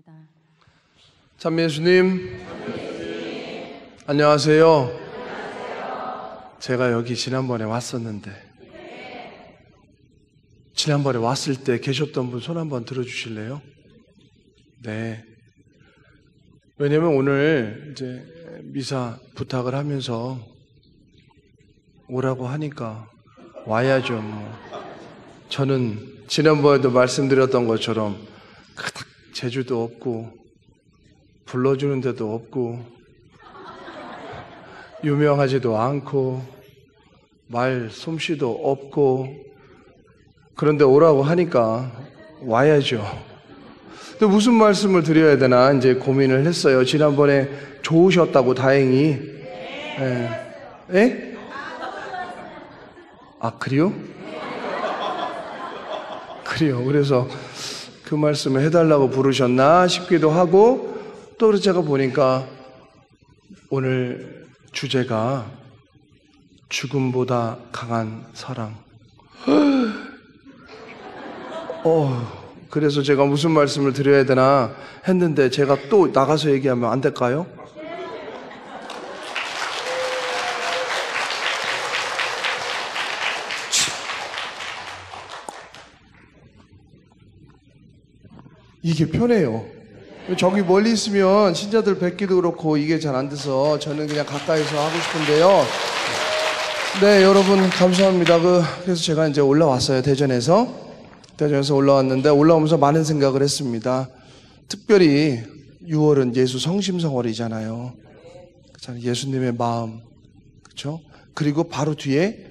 기도합니다. 참 예수님, 안녕하세요. 제가 여기 지난번에 왔었는데 지난번에 왔을 때 계셨던 분 손 한번 들어주실래요? 네. 왜냐면 오늘 이제 미사 부탁을 하면서 오라고 하니까 와야죠. 뭐. 저는 지난번에도 말씀드렸던 것처럼 그닥 재주도 없고 불러주는 데도 없고 유명하지도 않고 말 솜씨도 없고 그런데 오라고 하니까 와야죠. 근데 무슨 말씀을 드려야 되나 이제 고민을 했어요. 지난번에 좋으셨다고 다행히. 예? 아, 그래요? 그래요. 그래서 그 말씀을 해달라고 부르셨나 싶기도 하고 또 그래서 제가 보니까 오늘 주제가 죽음보다 강한 사랑. 그래서 제가 무슨 말씀을 드려야 되나 했는데 제가 또 나가서 얘기하면 안 될까요? 이게 편해요. 저기 멀리 있으면 신자들 뵙기도 그렇고 이게 잘 안 돼서 저는 그냥 가까이서 하고 싶은데요. 네, 여러분 감사합니다. 그래서 제가 이제 올라왔어요. 대전에서 올라왔는데 올라오면서 많은 생각을 했습니다. 특별히 6월은 예수 성심성월이잖아요. 예수님의 마음, 그렇죠? 그리고 바로 뒤에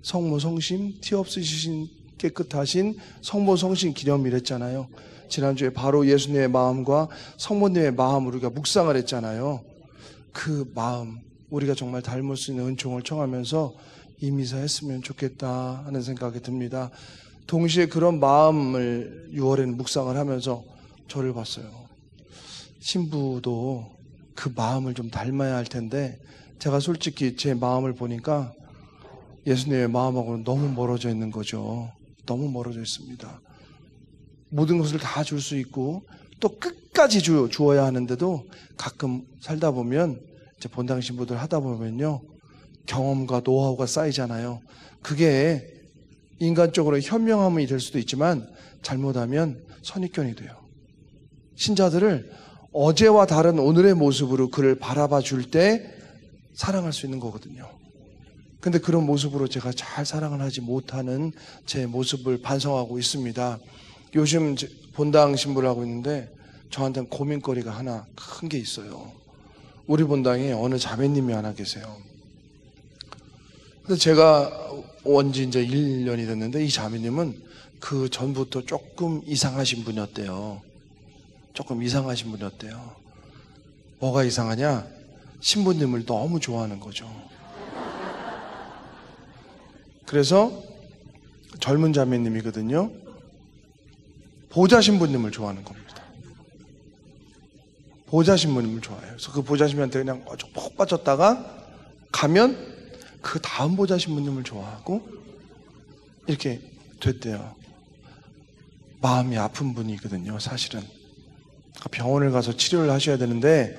성모 성심, 티 없으신 깨끗하신 성모 성심 기념일했잖아요. 지난주에 바로 예수님의 마음과 성모님의 마음을 우리가 묵상을 했잖아요. 그 마음, 우리가 정말 닮을 수 있는 은총을 청하면서 이 미사 했으면 좋겠다 하는 생각이 듭니다. 동시에 그런 마음을 6월에는 묵상을 하면서 저를 봤어요. 신부도 그 마음을 좀 닮아야 할 텐데 제가 솔직히 제 마음을 보니까 예수님의 마음하고는 너무 멀어져 있는 거죠. 너무 멀어져 있습니다. 모든 것을 다 줄 수 있고 또 끝까지 주어야 하는데도 가끔 살다 보면 이제 본당 신부들 하다 보면요 경험과 노하우가 쌓이잖아요. 그게 인간적으로 현명함이 될 수도 있지만 잘못하면 선입견이 돼요. 신자들을 어제와 다른 오늘의 모습으로 그를 바라봐 줄 때 사랑할 수 있는 거거든요. 근데 그런 모습으로 제가 잘 사랑을 하지 못하는 제 모습을 반성하고 있습니다. 요즘 본당 신부를 하고 있는데 저한테는 고민거리가 하나 큰 게 있어요. 우리 본당에 어느 자매님이 하나 계세요. 근데 제가 온 지 이제 1년이 됐는데 이 자매님은 그 전부터 조금 이상하신 분이었대요. 뭐가 이상하냐? 신부님을 너무 좋아하는 거죠. 그래서 젊은 자매님이거든요. 보좌 신부님을 좋아하는 겁니다. 보좌 신부님을 좋아해요. 그래서 그 보좌 신부한테 그냥 푹 빠졌다가 가면 그 다음 보좌 신부님을 좋아하고 이렇게 됐대요. 마음이 아픈 분이거든요. 사실은 병원을 가서 치료를 하셔야 되는데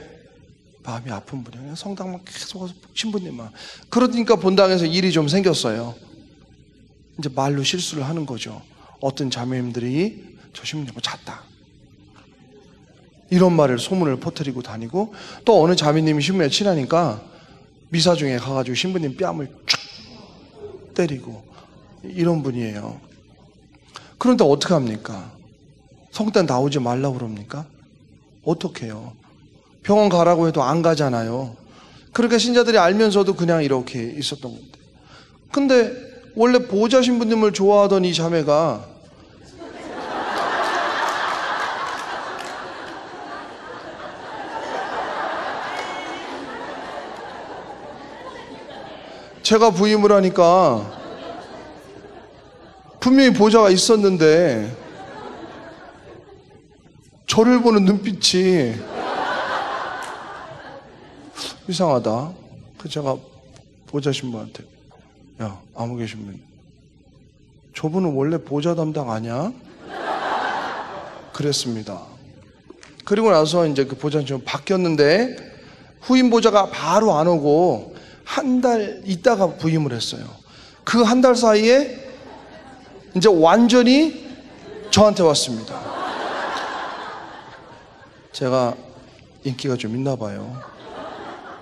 마음이 아픈 분이에요. 성당만 계속 와서 신부님만. 그러니까 본당에서 일이 좀 생겼어요. 이제 말로 실수를 하는 거죠. 어떤 자매님들이 저 신부님하고 잤다 이런 말을 소문을 퍼뜨리고 다니고 또 어느 자매님이 신부에 친하니까 미사 중에 가가지고 신부님 뺨을 쭉 때리고 이런 분이에요. 그런데 어떻게 합니까? 성당 나오지 말라고 그럽니까? 어떻게 해요? 병원 가라고 해도 안 가잖아요. 그러니까 신자들이 알면서도 그냥 이렇게 있었던 건데 근데 원래 보좌 신부님을 좋아하던 이 자매가 제가 부임을 하니까 분명히 보좌가 있었는데 저를 보는 눈빛이 이상하다. 그래서 제가 보좌 신부한테 야, 아무 계시면 저분은 원래 보좌 담당 아니야? 그랬습니다. 그리고 나서 이제 그 보좌는 좀 바뀌었는데 후임 보좌가 바로 안 오고 한 달 있다가 부임을 했어요. 그 한 달 사이에 이제 완전히 저한테 왔습니다. 제가 인기가 좀 있나 봐요.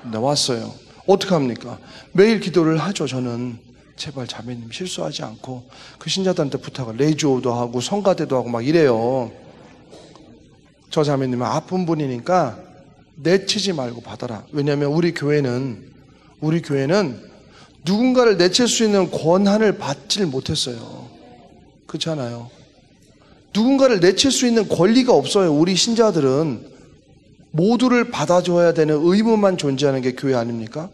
근데 왔어요. 어떡합니까? 매일 기도를 하죠. 저는 제발 자매님 실수하지 않고 그 신자들한테 부탁을 레이주오도 하고 성가대도 하고 막 이래요. 저 자매님은 아픈 분이니까 내치지 말고 받아라. 왜냐하면 우리 교회는 누군가를 내칠 수 있는 권한을 받질 못했어요. 그렇잖아요. 누군가를 내칠 수 있는 권리가 없어요. 우리 신자들은 모두를 받아줘야 되는 의무만 존재하는 게 교회 아닙니까?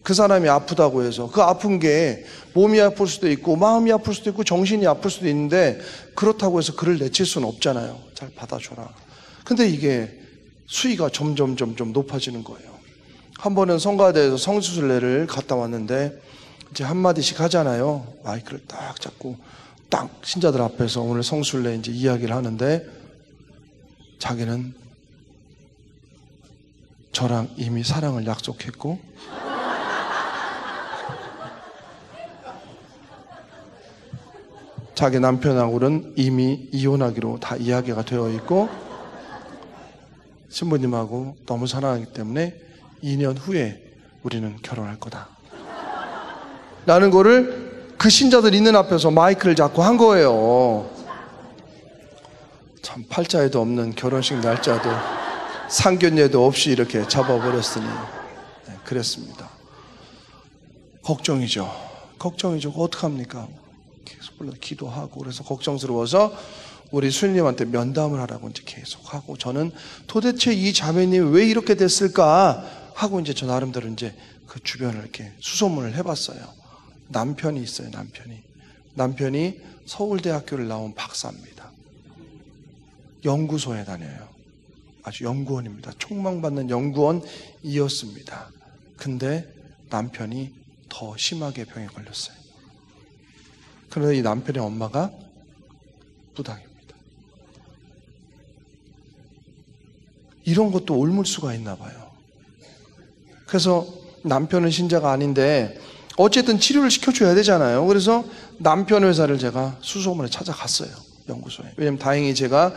그 사람이 아프다고 해서 그 아픈 게 몸이 아플 수도 있고 마음이 아플 수도 있고 정신이 아플 수도 있는데 그렇다고 해서 그를 내칠 수는 없잖아요. 잘 받아줘라. 근데 이게 수위가 점점 높아지는 거예요. 한 번은 성가대에서 성수순례를 갔다 왔는데 이제 한마디씩 하잖아요. 마이크를 딱 잡고 딱 신자들 앞에서 오늘 성순례 이제 이야기를 하는데 자기는 저랑 이미 사랑을 약속했고 자기 남편하고는 이미 이혼하기로 다 이야기가 되어 있고 신부님하고 너무 사랑하기 때문에 2년 후에 우리는 결혼할 거다 라는 거를 그 신자들 있는 앞에서 마이크를 잡고 한 거예요. 참 팔자에도 없는 결혼식 날짜도 상견례도 없이 이렇게 잡아버렸으니 네, 그랬습니다. 걱정이죠. 어떡합니까? 계속 기도하고 그래서 걱정스러워서 우리 수녀님한테 면담을 하라고 이제 계속 하고 저는 도대체 이 자매님이 왜 이렇게 됐을까 하고 이제 저 나름대로 이제 그 주변을 이렇게 수소문을 해봤어요. 남편이 있어요. 남편이 서울대학교를 나온 박사입니다. 연구소에 다녀요. 아주 연구원입니다. 촉망받는 연구원이었습니다. 근데 남편이 더 심하게 병에 걸렸어요. 그런데 이 남편의 엄마가 무당입니다. 이런 것도 옮을 수가 있나 봐요. 그래서 남편은 신자가 아닌데 어쨌든 치료를 시켜줘야 되잖아요. 그래서 남편 회사를 제가 수소문에 찾아갔어요. 연구소에. 왜냐면 다행히 제가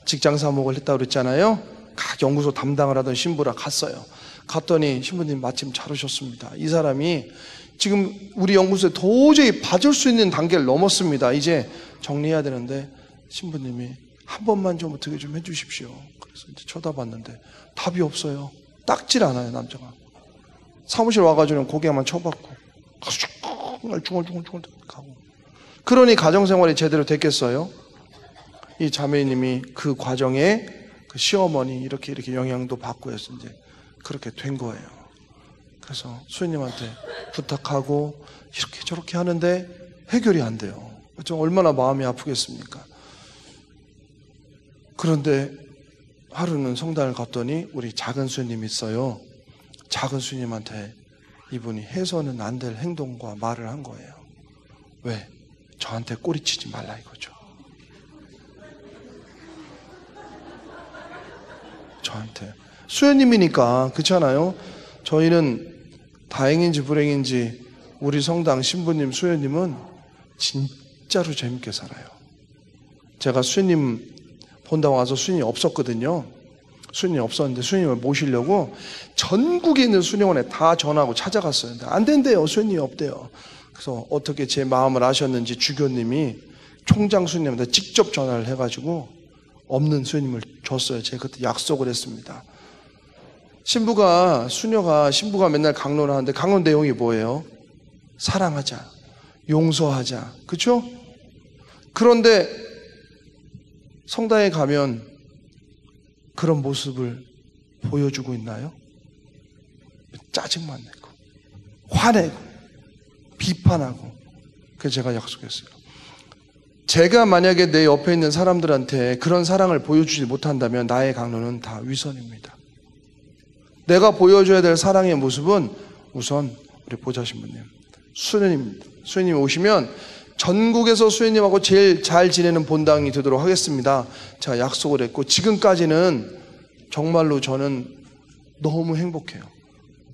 직장 사목을 했다고 그랬잖아요. 각 연구소 담당을 하던 신부라 갔어요. 갔더니 신부님 마침 잘 오셨습니다. 이 사람이 지금 우리 연구소에 도저히 봐줄 수 있는 단계를 넘었습니다. 이제 정리해야 되는데 신부님이 한 번만 좀 어떻게 좀 해주십시오. 그래서 이제 쳐다봤는데 답이 없어요. 딱질 않아요, 남자가. 사무실 와가지고 고개만 쳐박고 중얼중얼 가고. 그러니 가정생활이 제대로 됐겠어요? 이 자매님이 그 과정에 그 시어머니 이렇게 영향도 받고 해서 이제 그렇게 된 거예요. 그래서 수녀님한테 부탁하고 이렇게 저렇게 하는데 해결이 안 돼요. 좀 얼마나 마음이 아프겠습니까? 그런데 하루는 성당을 갔더니 우리 작은 수녀님이 있어요. 작은 수녀님한테 이분이 해서는 안 될 행동과 말을 한 거예요. 왜? 저한테 꼬리치지 말라 이거죠. 저한테. 수녀님이니까 그렇잖아요. 저희는 다행인지 불행인지 우리 성당 신부님 수녀님은 진짜로 재밌게 살아요. 제가 수녀님 본다고 와서 수녀님 없었거든요. 수녀님 없었는데 수녀님을 모시려고 전국에 있는 수녀원에 다 전화하고 찾아갔어요. 근데 안 된대요. 수녀님이 없대요. 그래서 어떻게 제 마음을 아셨는지 주교님이 총장 수녀님한테 직접 전화를 해가지고 없는 수녀님을 줬어요. 제가 그때 약속을 했습니다. 신부가 맨날 강론을 하는데 강론 내용이 뭐예요? 사랑하자, 용서하자, 그렇죠? 그런데 성당에 가면 그런 모습을 보여주고 있나요? 짜증만 내고 화내고 비판하고. 그래서 제가 약속했어요. 제가 만약에 내 옆에 있는 사람들한테 그런 사랑을 보여주지 못한다면 나의 강론은 다 위선입니다. 내가 보여줘야 될 사랑의 모습은 우선 우리 보좌신부님, 수녀님입니다. 수녀님 오시면 전국에서 수녀님하고 제일 잘 지내는 본당이 되도록 하겠습니다. 제가 약속을 했고 지금까지는 정말로 저는 너무 행복해요.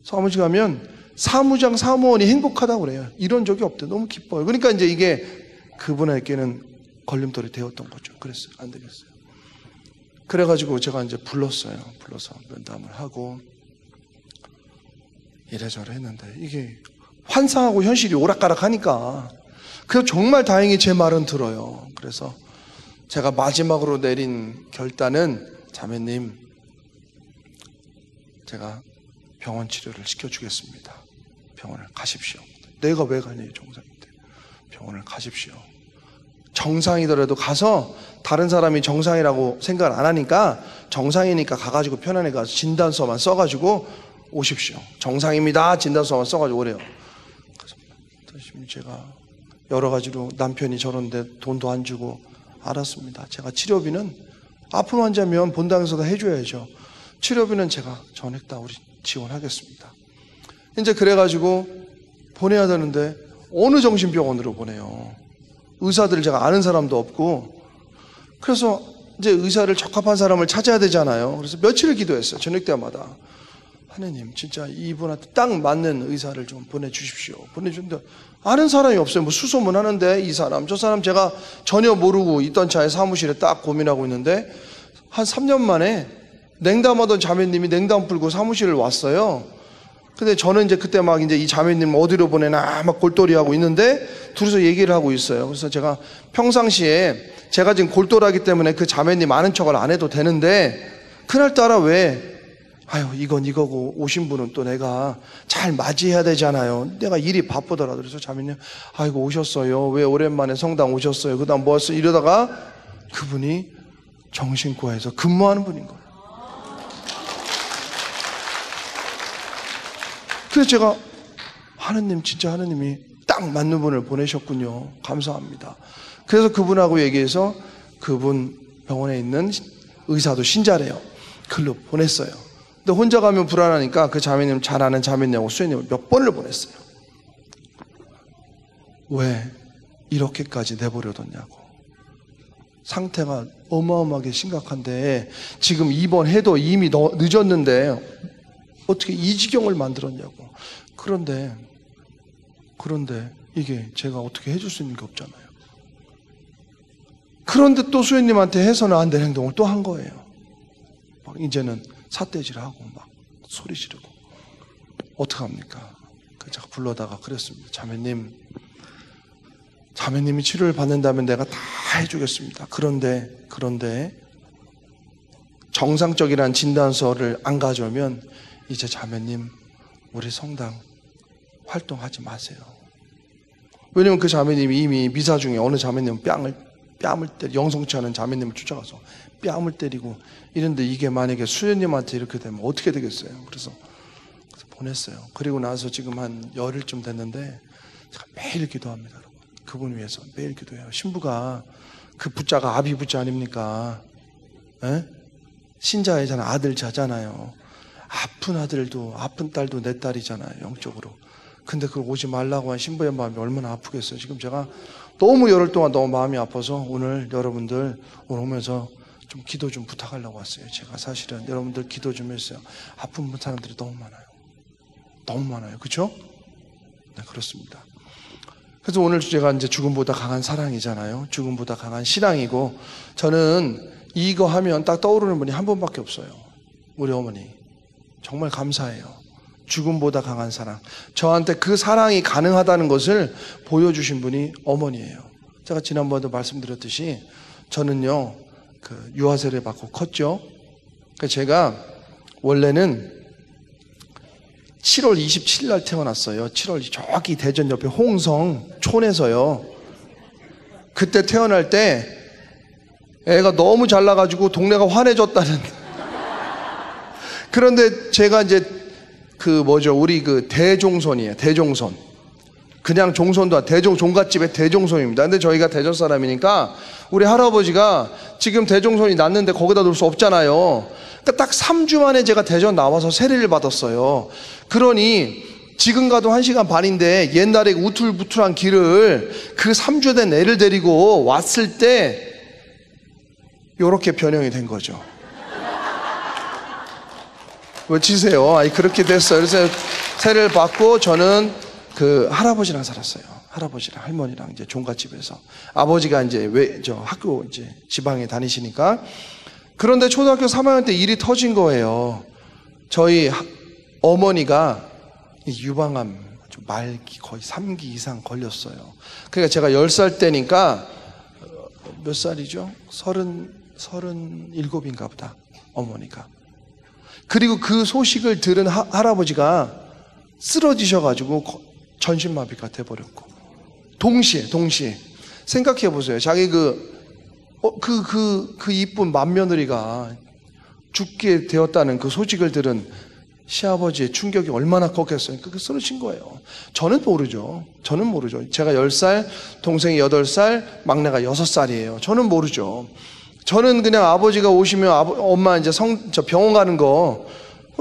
사무실 가면 사무장, 사무원이 행복하다고 그래요. 이런 적이 없대. 너무 기뻐요. 그러니까 이제 이게 그분에게는 걸림돌이 되었던 거죠. 그랬어요. 안 되겠어요. 그래가지고 제가 이제 불러서 면담을 하고 이래저래 했는데 이게 환상하고 현실이 오락가락 하니까 그래서 정말 다행히 제 말은 들어요. 그래서 제가 마지막으로 내린 결단은 자매님, 제가 병원 치료를 시켜주겠습니다. 병원을 가십시오. 내가 왜 가냐, 정상인데. 병원을 가십시오. 정상이더라도 가서 다른 사람이 정상이라고 생각을 안 하니까 정상이니까 가가지고 편안히 가서 진단서만 써가지고 오십시오. 정상입니다. 진단서만 써가지고 오래요. 그래서 제가 여러 가지로 남편이 저런데 돈도 안 주고 알았습니다. 제가 치료비는 아픈 환자면 본당에서 다 해줘야죠. 치료비는 제가 전액 다 우리 지원하겠습니다. 이제 그래가지고 보내야 되는데 어느 정신병원으로 보내요. 의사들 제가 아는 사람도 없고 그래서 이제 의사를 적합한 사람을 찾아야 되잖아요. 그래서 며칠을 기도했어요. 저녁 때마다. 하느님 진짜 이분한테 딱 맞는 의사를 좀 보내주십시오. 보내주는데 아는 사람이 없어요. 뭐 수소문 하는데 이 사람 저 사람 제가 전혀 모르고 있던 차에 사무실에 딱 고민하고 있는데 한 3년 만에 냉담하던 자매님이 냉담 풀고 사무실을 왔어요. 근데 저는 이제 그때 막 이제 이 자매님 어디로 보내나 막 골똘히 하고 있는데 둘이서 얘기를 하고 있어요. 그래서 제가 평상시에 제가 지금 골똘하기 때문에 그 자매님 아는 척을 안 해도 되는데 그날따라 왜 아유 이건 이거고 오신 분은 또 내가 잘 맞이해야 되잖아요. 내가 일이 바쁘더라도. 그래서 자매님 아이고 오셨어요. 왜 오랜만에 성당 오셨어요. 그 다음 뭐 했어요. 이러다가 그분이 정신과에서 근무하는 분인 거예요. 그래서 제가 하느님 진짜 하느님이 딱 맞는 분을 보내셨군요. 감사합니다. 그래서 그분하고 얘기해서 그분 병원에 있는 의사도 신자래요. 글로 보냈어요. 근데 혼자 가면 불안하니까 그 자매님 잘 아는 자매님하고 수혜님을 몇 번을 보냈어요. 왜 이렇게까지 내버려뒀냐고. 상태가 어마어마하게 심각한데 지금 입원해도 이미 늦었는데 어떻게 이 지경을 만들었냐고. 그런데 이게 제가 어떻게 해줄 수 있는 게 없잖아요. 그런데 또 수혜님한테 해서는 안 될 행동을 또 한 거예요. 막 이제는 삿대질하고 막 소리 지르고. 어떡합니까? 제가 불러다가 그랬습니다. 자매님이 치료를 받는다면 내가 다 해주겠습니다. 그런데 정상적이란 진단서를 안 가져오면 이제 자매님 우리 성당 활동하지 마세요. 왜냐면 그 자매님이 이미 미사 중에 어느 자매님은 뺨을 때리 영성치 않은 자매님을 쫓아가서 뺨을 때리고 이런데 이게 만약에 수녀님한테 이렇게 되면 어떻게 되겠어요. 그래서 보냈어요. 그리고 나서 지금 한 열흘쯤 됐는데 제가 매일 기도합니다. 여러분. 그분 위해서 매일 기도해요. 신부가 그 부자가 아비 부자 아닙니까? 에? 신자이잖아. 아들 자잖아요. 아픈 아들도 아픈 딸도 내 딸이잖아요. 영적으로. 근데 그걸 오지 말라고 한 신부의 마음이 얼마나 아프겠어요. 지금 제가 너무 열흘 동안 너무 마음이 아파서 오늘 여러분들 오늘 오면서 좀 기도 좀 부탁하려고 왔어요. 제가 사실은 여러분들 기도 좀 했어요. 아픈 사람들이 너무 많아요. 너무 많아요. 그렇죠? 네, 그렇습니다. 그래서 오늘 주제가 이제 죽음보다 강한 사랑이잖아요. 죽음보다 강한 신앙이고 저는 이거 하면 딱 떠오르는 분이 한 분밖에 없어요. 우리 어머니. 정말 감사해요. 죽음보다 강한 사랑. 저한테 그 사랑이 가능하다는 것을 보여주신 분이 어머니예요. 제가 지난번에도 말씀드렸듯이 저는요 그 유아세례 받고 컸죠. 그러니까 제가 원래는 7월 27일 날 태어났어요. 7월 저기 대전 옆에 홍성촌에서요. 그때 태어날 때 애가 너무 잘나가지고 동네가 환해졌다는. 그런데 제가 이제 우리 그 대종손이에요. 대종손. 그냥 종손도 아니고 종갓집의 대종손입니다. 근데 저희가 대전 사람이니까 우리 할아버지가 지금 대종손이 났는데 거기다 놓을 수 없잖아요. 그러니까 딱 3주 만에 제가 대전 나와서 세례를 받았어요. 그러니 지금 가도 1시간 반인데 옛날에 우툴부툴한 길을 그 3주 된 애를 데리고 왔을 때 요렇게 변형이 된 거죠. 외치세요. 아니, 그렇게 됐어요. 그래서 세례를 받고 저는 그 할아버지랑 살았어요. 할아버지랑 할머니랑 이제 종갓집에서. 아버지가 이제 학교 이제 지방에 다니시니까. 그런데 초등학교 3학년 때 일이 터진 거예요. 저희 어머니가 유방암 말기 거의 3기 이상 걸렸어요. 그러니까 제가 10살 때니까 몇 살이죠? 37인가 보다, 어머니가. 그리고 그 소식을 들은 할아버지가 쓰러지셔가지고 전신마비가 돼버렸고, 동시에 생각해 보세요. 자기 그 이쁜 맏며느리가 죽게 되었다는 그 소식을 들은 시아버지의 충격이 얼마나 컸겠어요. 그게 쓰러진 거예요. 저는 모르죠. 제가 10살, 동생이 8살, 막내가 6살이에요. 저는 모르죠. 저는 그냥 아버지가 오시면 엄마 이제 병원 가는 거,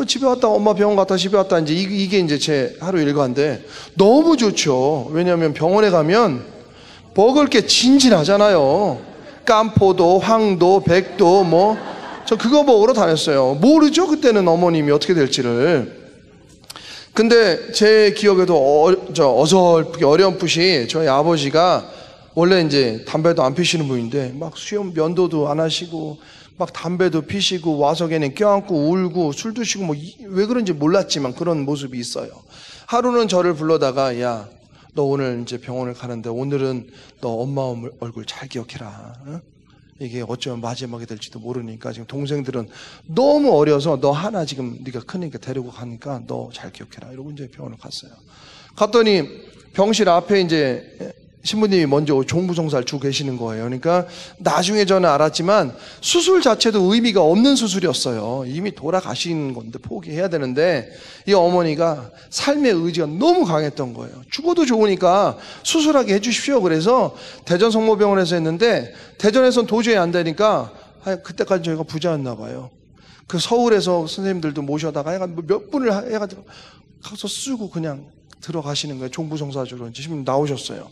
집에 왔다 엄마 병원 갔다 집에 왔다, 이제 이게 이제 제 하루 일과인데 너무 좋죠. 왜냐하면 병원에 가면 먹을 게 진진하잖아요. 깐포도, 황도, 백도, 저 그거 먹으러 다녔어요. 모르죠, 그때는 어머님이 어떻게 될지를. 근데 제 기억에도 어설프게 어렴풋이 저희 아버지가 원래 이제 담배도 안 피시는 분인데 막 수염 면도도 안 하시고 막 담배도 피시고 와서 걔는 껴안고 울고 술 드시고 왜 그런지 몰랐지만 그런 모습이 있어요. 하루는 저를 불러다가, 야, 너 오늘 이제 병원을 가는데 오늘은 너 엄마 얼굴 잘 기억해라. 응? 이게 어쩌면 마지막이 될지도 모르니까 지금 동생들은 너무 어려서 너 하나 지금 네가 크니까 데리고 가니까 너 잘 기억해라. 이러고 이제 병원을 갔어요. 갔더니 병실 앞에 이제 신부님이 먼저 종부성사를 주고 계시는 거예요. 그러니까 나중에 저는 알았지만 수술 자체도 의미가 없는 수술이었어요. 이미 돌아가신 건데 포기해야 되는데 이 어머니가 삶의 의지가 너무 강했던 거예요. 죽어도 좋으니까 수술하게 해주십시오. 그래서 대전 성모병원에서 했는데 대전에선 도저히 안 되니까 그때까지 저희가 부자였나 봐요. 그 서울에서 선생님들도 모셔다가 몇 분을 해가지고 가서 쓰고 그냥 들어가시는 거예요. 종부성사주로 이제 신부님 나오셨어요.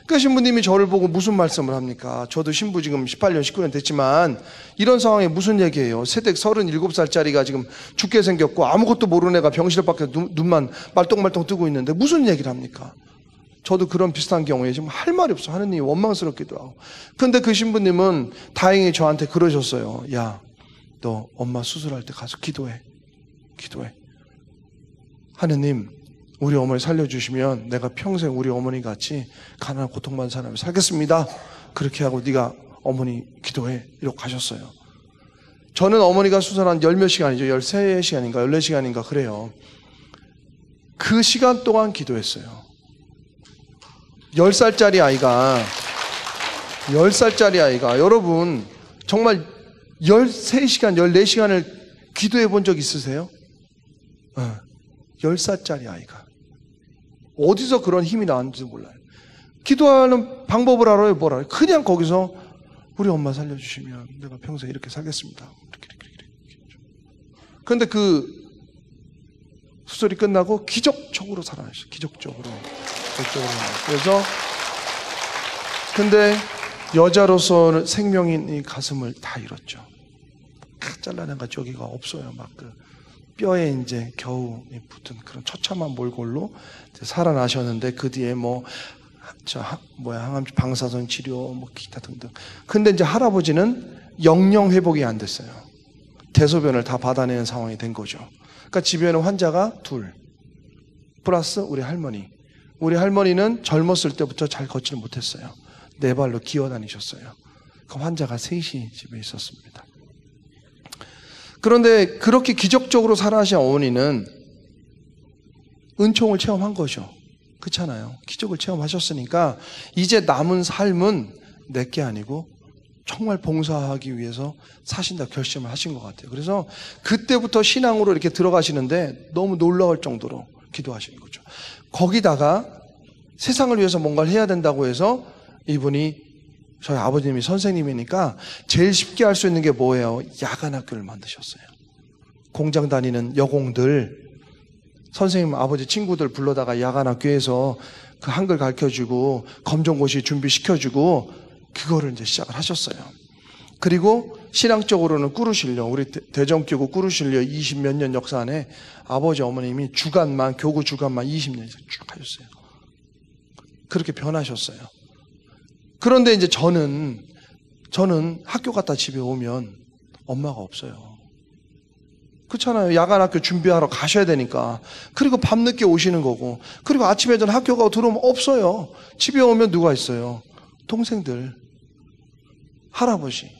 그러니까 신부님이 저를 보고 무슨 말씀을 합니까? 저도 신부 지금 18년, 19년 됐지만 이런 상황에 무슨 얘기예요? 새댁 37살짜리가 지금 죽게 생겼고 아무것도 모르는 애가 병실 밖에 눈만 말똥말똥 뜨고 있는데 무슨 얘기를 합니까? 저도 그런 비슷한 경우에 지금 할 말이 없어. 하느님이 원망스럽기도 하고. 그런데 그 신부님은 다행히 저한테 그러셨어요. 야, 너 엄마 수술할 때 가서 기도해. 하느님, 우리 어머니 살려주시면 내가 평생 우리 어머니 같이 가난한 고통받는 사람을 살겠습니다. 그렇게 하고 네가 어머니 기도해. 이러고 가셨어요. 저는 어머니가 수술한 10몇 시간이죠. 13시간인가 14시간인가 그래요. 그 시간 동안 기도했어요. 10살짜리 아이가 여러분 정말 13시간 14시간을 기도해 본 적 있으세요? 10살짜리 아이가 어디서 그런 힘이 나왔는지 몰라요. 기도하는 방법을 알아요? 뭘 알아요? 그냥 거기서 우리 엄마 살려주시면 내가 평생 이렇게 살겠습니다. 이렇게. 그런데 그 수술이 끝나고 기적적으로 살아나셨어요. 기적적으로. 그래서 근데 여자로서 생명인 이 가슴을 다 잃었죠. 잘라낸 가 저기가 없어요. 막 그 뼈에 이제 겨우 붙은 그런 처참한 몰골로 살아나셨는데 그 뒤에 항암 방사선 치료 기타 등등. 근데 이제 할아버지는 영영 회복이 안 됐어요. 대소변을 다 받아내는 상황이 된 거죠. 그러니까 집에는 환자가 둘 플러스 우리 할머니. 우리 할머니는 젊었을 때부터 잘 걷지를 못했어요. 네 발로 기어 다니셨어요. 그 환자가 셋이 집에 있었습니다. 그런데 그렇게 기적적으로 살아나신 어머니는 은총을 체험한 거죠. 그렇잖아요. 기적을 체험하셨으니까 이제 남은 삶은 내게 아니고 정말 봉사하기 위해서 사신다 결심을 하신 것 같아요. 그래서 그때부터 신앙으로 이렇게 들어가시는데 너무 놀라울 정도로 기도하시는 거죠. 거기다가 세상을 위해서 뭔가를 해야 된다고 해서 이분이 저희 아버님이 선생님이니까 제일 쉽게 할 수 있는 게 뭐예요? 야간 학교를 만드셨어요. 공장 다니는 여공들, 선생님 아버지 친구들 불러다가 야간 학교에서 그 한글 가르쳐주고 검정고시 준비시켜주고 그거를 이제 시작을 하셨어요. 그리고 신앙적으로는 꾸르실려, 우리 대전교구 꾸르실려 20 몇 년 역사 안에 아버지 어머님이 주간만, 교구 주간만 20년 이상 쭉 하셨어요. 그렇게 변하셨어요. 그런데 이제 저는 학교 갔다 집에 오면 엄마가 없어요. 그렇잖아요. 야간 학교 준비하러 가셔야 되니까. 그리고 밤늦게 오시는 거고, 그리고 아침에 전 학교 가고 들어오면 없어요. 집에 오면 누가 있어요? 동생들, 할아버지,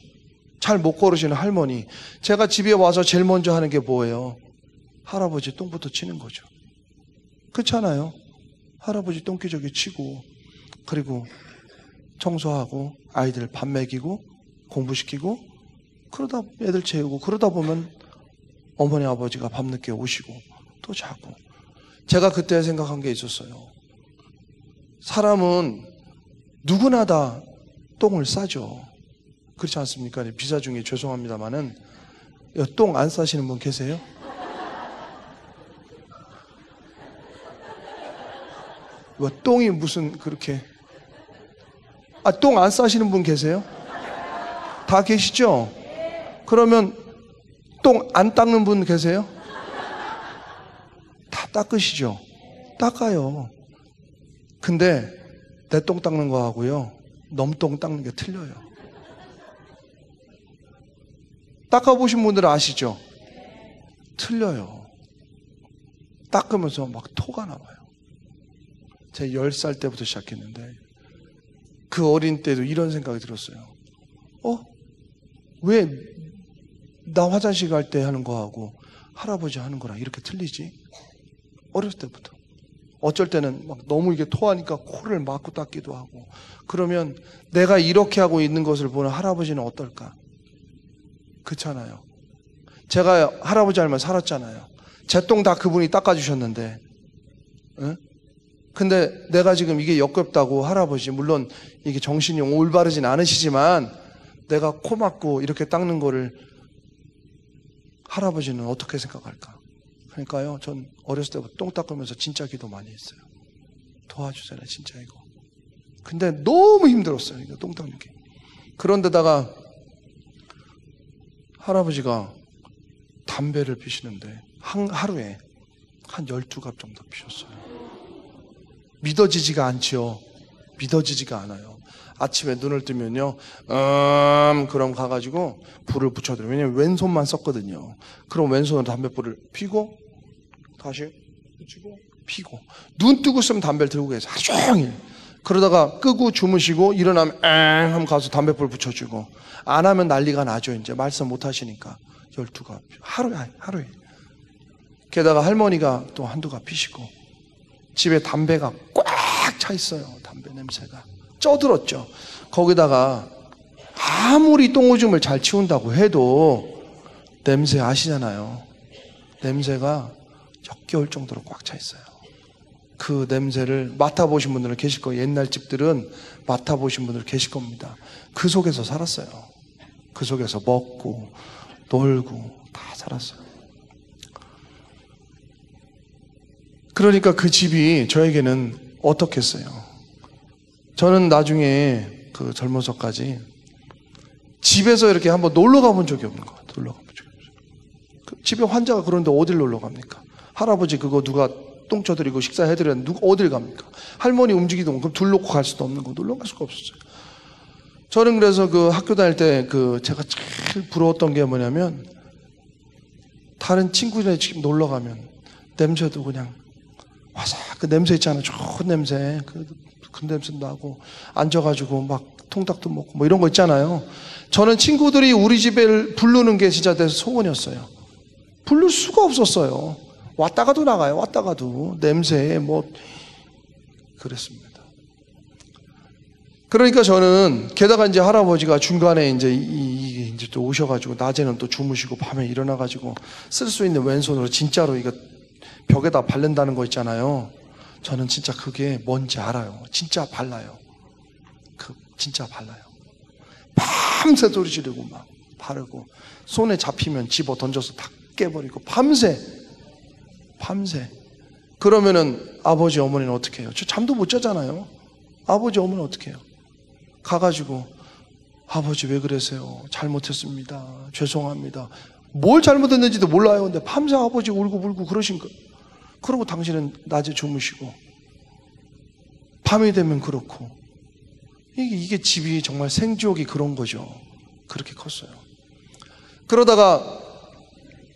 잘 못 걸으시는 할머니. 제가 집에 와서 제일 먼저 하는 게 뭐예요? 할아버지 똥부터 치는 거죠. 그렇잖아요. 할아버지 똥기저귀 치고, 그리고 청소하고 아이들 밥 먹이고 공부시키고, 그러다 애들 재우고, 그러다 보면 어머니 아버지가 밤늦게 오시고 또 자고. 제가 그때 생각한 게 있었어요. 사람은 누구나 다 똥을 싸죠. 그렇지 않습니까? 비사 중에 죄송합니다만은 똥 안 싸시는 분 계세요? 뭐 똥이 무슨 그렇게, 똥 안 싸시는 분 계세요? 다 계시죠? 그러면 똥 안 닦는 분 계세요? 다 닦으시죠? 닦아요. 근데 내 똥 닦는 거하고요, 넘똥 닦는 게 틀려요. 닦아보신 분들은 아시죠? 틀려요. 닦으면서 막 토가 나와요. 제 10살 때부터 시작했는데 그 어린 때도 이런 생각이 들었어요. 왜 나 화장실 갈 때 하는 거하고 할아버지 하는 거랑 이렇게 틀리지? 어렸을 때부터. 어쩔 때는 막 너무 이게 토하니까 코를 막고 닦기도 하고. 그러면 내가 이렇게 하고 있는 것을 보는 할아버지는 어떨까? 그렇잖아요. 제가 할아버지 알면 살았잖아요. 제 똥 다 그분이 닦아주셨는데, 응? 근데 내가 지금 이게 역겹다고 할아버지, 물론 이게 정신이 올바르진 않으시지만 내가 코 막고 이렇게 닦는 거를 할아버지는 어떻게 생각할까? 그러니까요, 전 어렸을 때부터 똥 닦으면서 진짜 기도 많이 했어요. 도와주세요, 진짜 이거. 근데 너무 힘들었어요, 이거 똥 닦는 게. 그런데다가 할아버지가 담배를 피시는데 하루에 한 12갑 정도 피셨어요. 믿어지지가 않지요. 믿어지지가 않아요. 아침에 눈을 뜨면요, 그럼 가가지고 불을 붙여드려요. 왜냐면 왼손만 썼거든요. 그럼 왼손으로 담배불을 피고 다시 붙이고 피고, 눈 뜨고 있으면 담배를 들고 계세요. 하루 종일. 그러다가 끄고 주무시고 일어나면 하면 가서 담배불 붙여주고, 안 하면 난리가 나죠. 이제 말씀 못 하시니까. 12갑 하루에. 게다가 할머니가 또 한두 갑 피시고, 집에 담배가 꽉 차 있어요. 담배 냄새가 쪄들었죠. 거기다가 아무리 똥오줌을 잘 치운다고 해도 냄새 아시잖아요. 냄새가 역겨울 정도로 꽉 차 있어요. 그 냄새를 맡아보신 분들은 계실 거예요. 옛날 집들은 맡아보신 분들 계실 겁니다. 그 속에서 살았어요. 그 속에서 먹고 놀고 다 살았어요. 그러니까 그 집이 저에게는 어떻겠어요? 저는 나중에 그 젊어서까지 집에서 이렇게 한번 놀러 가본 적이 없는 것 같아요. 놀러 가본 적이 없어요. 집에 환자가 그런데 어딜 놀러 갑니까? 할아버지 그거 누가 똥 쳐드리고 식사해드렸는데 누가 어딜 갑니까? 할머니 움직이던 그럼 둘 놓고 갈 수도 없는 거, 놀러 갈 수가 없었어요. 저는 그래서 그 학교 다닐 때 제가 제일 부러웠던 게 뭐냐면, 다른 친구네 집 놀러 가면 냄새도 그냥 와삭, 그 냄새 있잖아요. 좋은 냄새. 그 냄새 나고, 앉아가지고 막 통닭도 먹고 뭐 이런 거 있잖아요. 저는 친구들이 우리 집에 부르는 게 진짜 내 소원이었어요. 부를 수가 없었어요. 왔다가도 나가요. 왔다가도 냄새에 뭐 그랬습니다. 그러니까 저는, 게다가 이제 할아버지가 중간에 이제 또 오셔가지고 낮에는 또 주무시고 밤에 일어나가지고 쓸 수 있는 왼손으로 진짜로 이거 벽에다 바른다는 거 있잖아요. 저는 진짜 그게 뭔지 알아요. 진짜 발라요. 진짜 발라요. 밤새 소리 지르고 막 바르고, 손에 잡히면 집어 던져서 다 깨버리고, 밤새. 그러면은 아버지 어머니는 어떻게 해요? 저 잠도 못 자잖아요. 아버지 어머니는 어떻게 해요? 가가지고 아버지 왜 그러세요? 잘못했습니다. 죄송합니다. 뭘 잘못했는지도 몰라요. 근데 밤새 아버지 울고 그러신 거예요. 그러고 당신은 낮에 주무시고 밤이 되면 그렇고 이게 집이 정말 생지옥이 그런 거죠. 그렇게 컸어요. 그러다가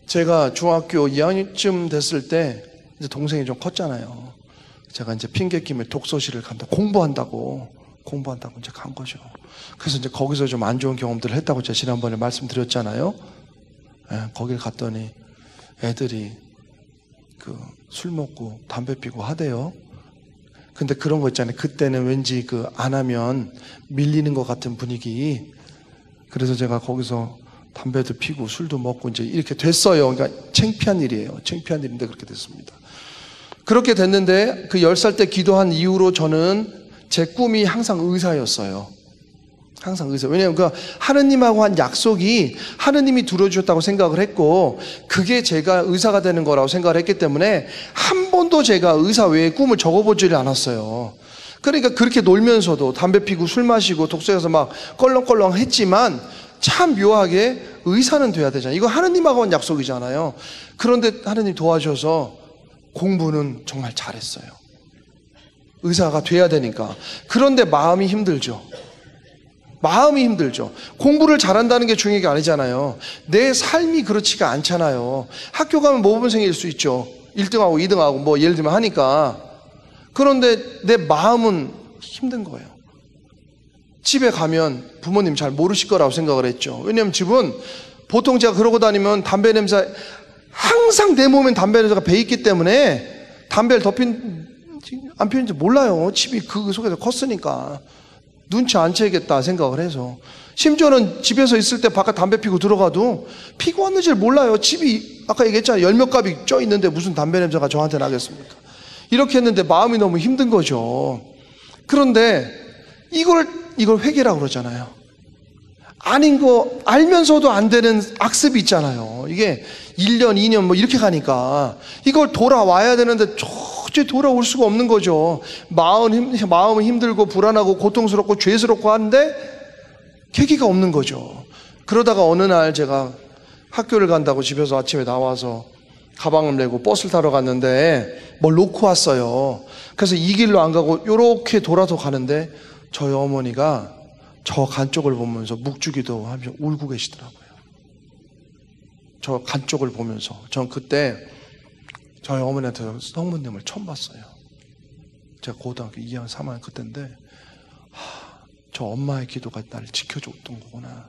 제가 중학교 2학년쯤 됐을 때 이제 동생이 좀 컸잖아요. 제가 이제 핑계김에 독서실을 간다. 공부한다고 이제 간 거죠. 그래서 이제 거기서 좀 안 좋은 경험들을 했다고 제가 지난번에 말씀드렸잖아요. 거길 갔더니 애들이 술 먹고 담배 피고 하대요. 근데 그런 거 있잖아요. 그때는 왠지 안 하면 밀리는 것 같은 분위기. 그래서 제가 거기서 담배도 피고 술도 먹고 이제 이렇게 됐어요. 그러니까 창피한 일이에요. 창피한 일인데 그렇게 됐습니다. 그렇게 됐는데 그 10살 때 기도한 이후로 저는 제 꿈이 항상 의사였어요. 항상 의사. 왜냐하면 하느님하고 한 약속이 하느님이 들어주셨다고 생각을 했고 그게 제가 의사가 되는 거라고 생각을 했기 때문에 한 번도 제가 의사 외에 꿈을 적어보지를 않았어요. 그러니까 그렇게 놀면서도 담배 피고 술 마시고 독서에서 막 껄렁껄렁 했지만 참 묘하게 의사는 돼야 되잖아요. 이거 하느님하고 한 약속이잖아요. 그런데 하느님 도와주셔서 공부는 정말 잘했어요. 의사가 돼야 되니까. 그런데 마음이 힘들죠. 마음이 힘들죠. 공부를 잘한다는 게 중요한 게 아니잖아요. 내 삶이 그렇지가 않잖아요. 학교 가면 모범생일 수 있죠. 1등하고 2등하고 뭐 예를 들면 하니까. 그런데 내 마음은 힘든 거예요. 집에 가면 부모님 잘 모르실 거라고 생각을 했죠. 왜냐하면 집은 보통 제가 그러고 다니면 담배 냄새, 항상 내 몸엔 담배 냄새가 배있기 때문에 담배를 안 피는지 몰라요. 집이 그 속에서 컸으니까. 눈치 안 채겠다 생각을 해서. 심지어는 집에서 있을 때 바깥 담배 피고 들어가도 피고 왔는지를 몰라요. 집이 아까 얘기했잖아요. 열 몇 갑이 쪄 있는데 무슨 담배 냄새가 저한테 나겠습니까? 이렇게 했는데 마음이 너무 힘든 거죠. 그런데 이걸 회개라고 그러잖아요. 아닌 거 알면서도 안 되는 악습이 있잖아요. 이게 1년, 2년 뭐 이렇게 가니까 이걸 돌아와야 되는데 도저히 돌아올 수가 없는 거죠. 마음은 힘들고 불안하고 고통스럽고 죄스럽고 하는데 계기가 없는 거죠. 그러다가 어느 날 제가 학교를 간다고 집에서 아침에 나와서 가방을 메고 버스를 타러 갔는데 뭘 놓고 왔어요. 그래서 이 길로 안 가고 이렇게 돌아서 가는데 저희 어머니가 저 간 쪽을 보면서 묵주기도 하면서 울고 계시더라고요. 저 간 쪽을 보면서. 전 그때 저희 어머니한테 성모님을 처음 봤어요. 제가 고등학교 2학년 3학년 그때인데 저 엄마의 기도가 나를 지켜줬던 거구나.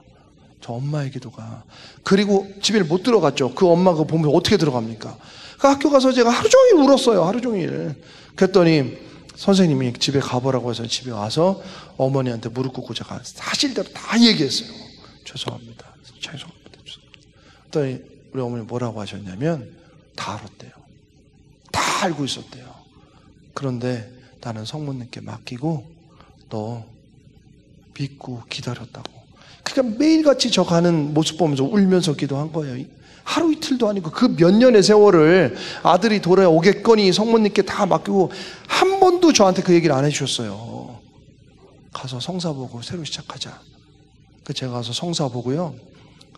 저 엄마의 기도가. 그리고 집에 못 들어갔죠. 그 엄마 그거 보면 어떻게 들어갑니까? 그 학교 가서 제가 하루 종일 울었어요. 하루 종일. 그랬더니 선생님이 집에 가보라고 해서 집에 와서 어머니한테 무릎 꿇고 제가 사실대로 다 얘기했어요. 죄송합니다. 그랬더니 우리 어머니 뭐라고 하셨냐면 다 알았대요. 다 알고 있었대요. 그런데 나는 성모님께 맡기고 너 믿고 기다렸다고. 그러니까 매일같이 저 가는 모습 보면서 울면서 기도한 거예요. 하루 이틀도 아니고 그 몇 년의 세월을 아들이 돌아오겠거니 성모님께 다 맡기고 한 번도 저한테 그 얘기를 안 해주셨어요. 가서 성사 보고 새로 시작하자. 제가 가서 성사 보고요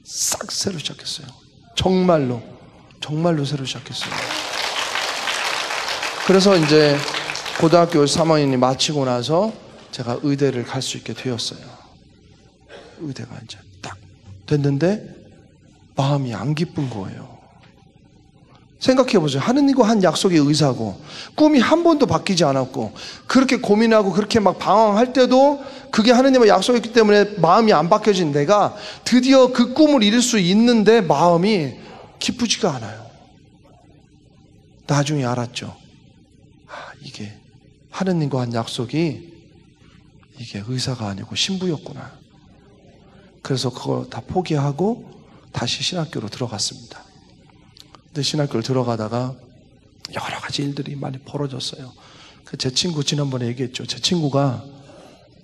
싹 새로 시작했어요. 정말로 새로 시작했어요. 그래서 이제 고등학교 3학년이 마치고 나서 제가 의대를 갈 수 있게 되었어요. 의대가 이제 딱 됐는데 마음이 안 기쁜 거예요. 생각해보세요. 하느님과 한 약속의 의사고 꿈이 한 번도 바뀌지 않았고 그렇게 고민하고 그렇게 막 방황할 때도 그게 하느님의 약속이기 때문에 마음이 안 바뀌어진 내가 드디어 그 꿈을 이룰 수 있는데 마음이 기쁘지가 않아요. 나중에 알았죠. 이게 하느님과 한 약속이 이게 의사가 아니고 신부였구나. 그래서 그걸 다 포기하고 다시 신학교로 들어갔습니다. 근데 신학교를 들어가다가 여러 가지 일들이 많이 벌어졌어요. 제 친구 지난번에 얘기했죠. 제 친구가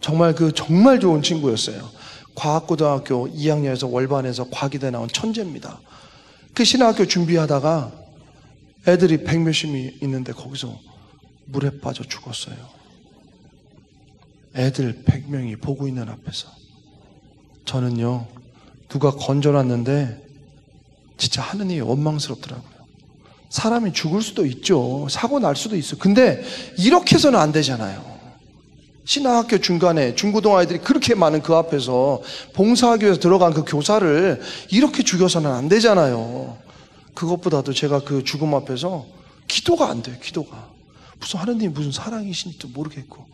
정말 정말 좋은 친구였어요. 과학고등학교 2학년에서 월반에서 과기대 나온 천재입니다. 그 신학교 준비하다가 애들이 100몇십이 있는데 거기서 물에 빠져 죽었어요. 애들 100명이 보고 있는 앞에서. 저는요, 누가 건져놨는데 진짜 하느님이 원망스럽더라고요. 사람이 죽을 수도 있죠. 사고 날 수도 있어요. 근데 이렇게 해서는 안 되잖아요. 신학학교 중간에 중고등 아이들이 그렇게 많은 그 앞에서 봉사하기 위해서 들어간 그 교사를 이렇게 죽여서는 안 되잖아요. 그것보다도 제가 그 죽음 앞에서 기도가 안 돼요. 기도가. 무슨 하느님이 무슨 사랑이신지도 모르겠고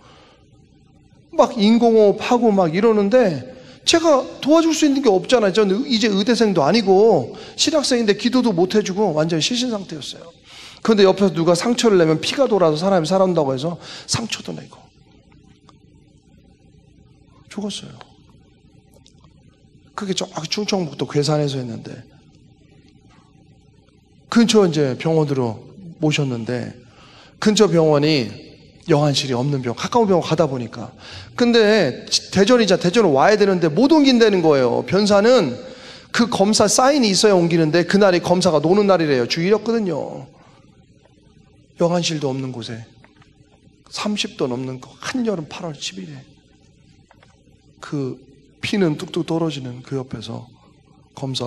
막 인공호흡하고 막 이러는데 제가 도와줄 수 있는 게 없잖아요. 저는 이제 의대생도 아니고 신학생인데 기도도 못 해주고 완전히 실신 상태였어요. 그런데 옆에서 누가 상처를 내면 피가 돌아서 사람이 살아난다고 해서 상처도 내고 죽었어요. 그게 저기 충청북도 괴산에서 했는데 근처 이제 병원으로 모셨는데 근처 병원이 영안실이 없는 병원, 가까운 병원 가다 보니까. 근데 대전을 와야 되는데 못 옮긴다는 거예요. 변사는 그 검사 사인이 있어야 옮기는데 그날이 검사가 노는 날이래요. 주일이었거든요. 영안실도 없는 곳에 30도 넘는 거 한여름 8월 10일에 그 피는 뚝뚝 떨어지는 그 옆에서 검사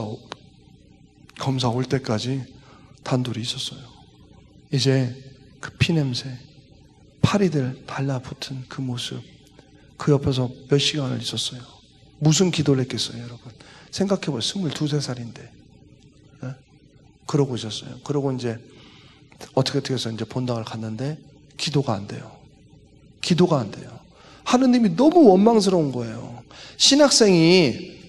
올 때까지 단둘이 있었어요. 이제 그 피냄새 파리들 달라붙은 그 모습 그 옆에서 몇 시간을 있었어요. 무슨 기도를 했겠어요, 여러분? 생각해보세요. 22~23살인데 네? 그러고 있었어요. 그러고 이제 어떻게 해서 이제 본당을 갔는데 기도가 안 돼요. 기도가 안 돼요. 하느님이 너무 원망스러운 거예요. 신학생이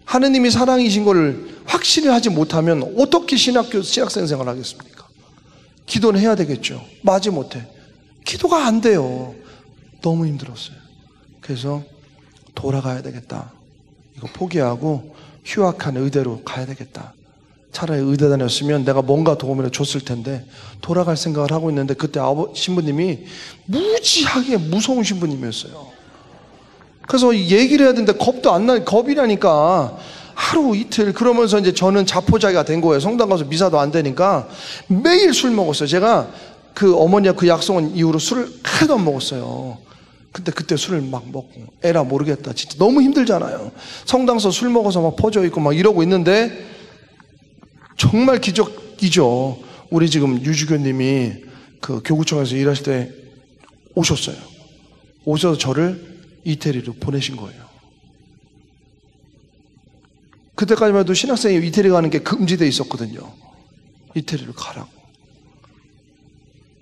하느님이 사랑이신 걸 확실히 하지 못하면 어떻게 신학생 생활을 하겠습니까? 기도는 해야 되겠죠. 마지 못해. 기도가 안 돼요. 너무 힘들었어요. 그래서 돌아가야 되겠다. 이거 포기하고 휴학한 의대로 가야 되겠다. 차라리 의대 다녔으면 내가 뭔가 도움을 줬을 텐데 돌아갈 생각을 하고 있는데 그때 신부님이 무지하게 무서운 신부님이었어요. 그래서 얘기를 해야 되는데 겁도 안 나, 겁이 나니까 하루 이틀 그러면서 이제 저는 자포자기가 된 거예요. 성당 가서 미사도 안 되니까 매일 술 먹었어요. 제가 그 어머니가 그 약속한 이후로 술을 하나도 안 먹었어요. 근데 그때 술을 막 먹고 에라 모르겠다. 진짜 너무 힘들잖아요. 성당에서 술 먹어서 막 퍼져 있고 막 이러고 있는데 정말 기적이죠. 우리 지금 유주교님이 그 교구청에서 일하실 때 오셨어요. 오셔서 저를 이태리로 보내신 거예요. 그때까지만 해도 신학생이 이태리 가는 게 금지되어 있었거든요. 이태리로 가라고.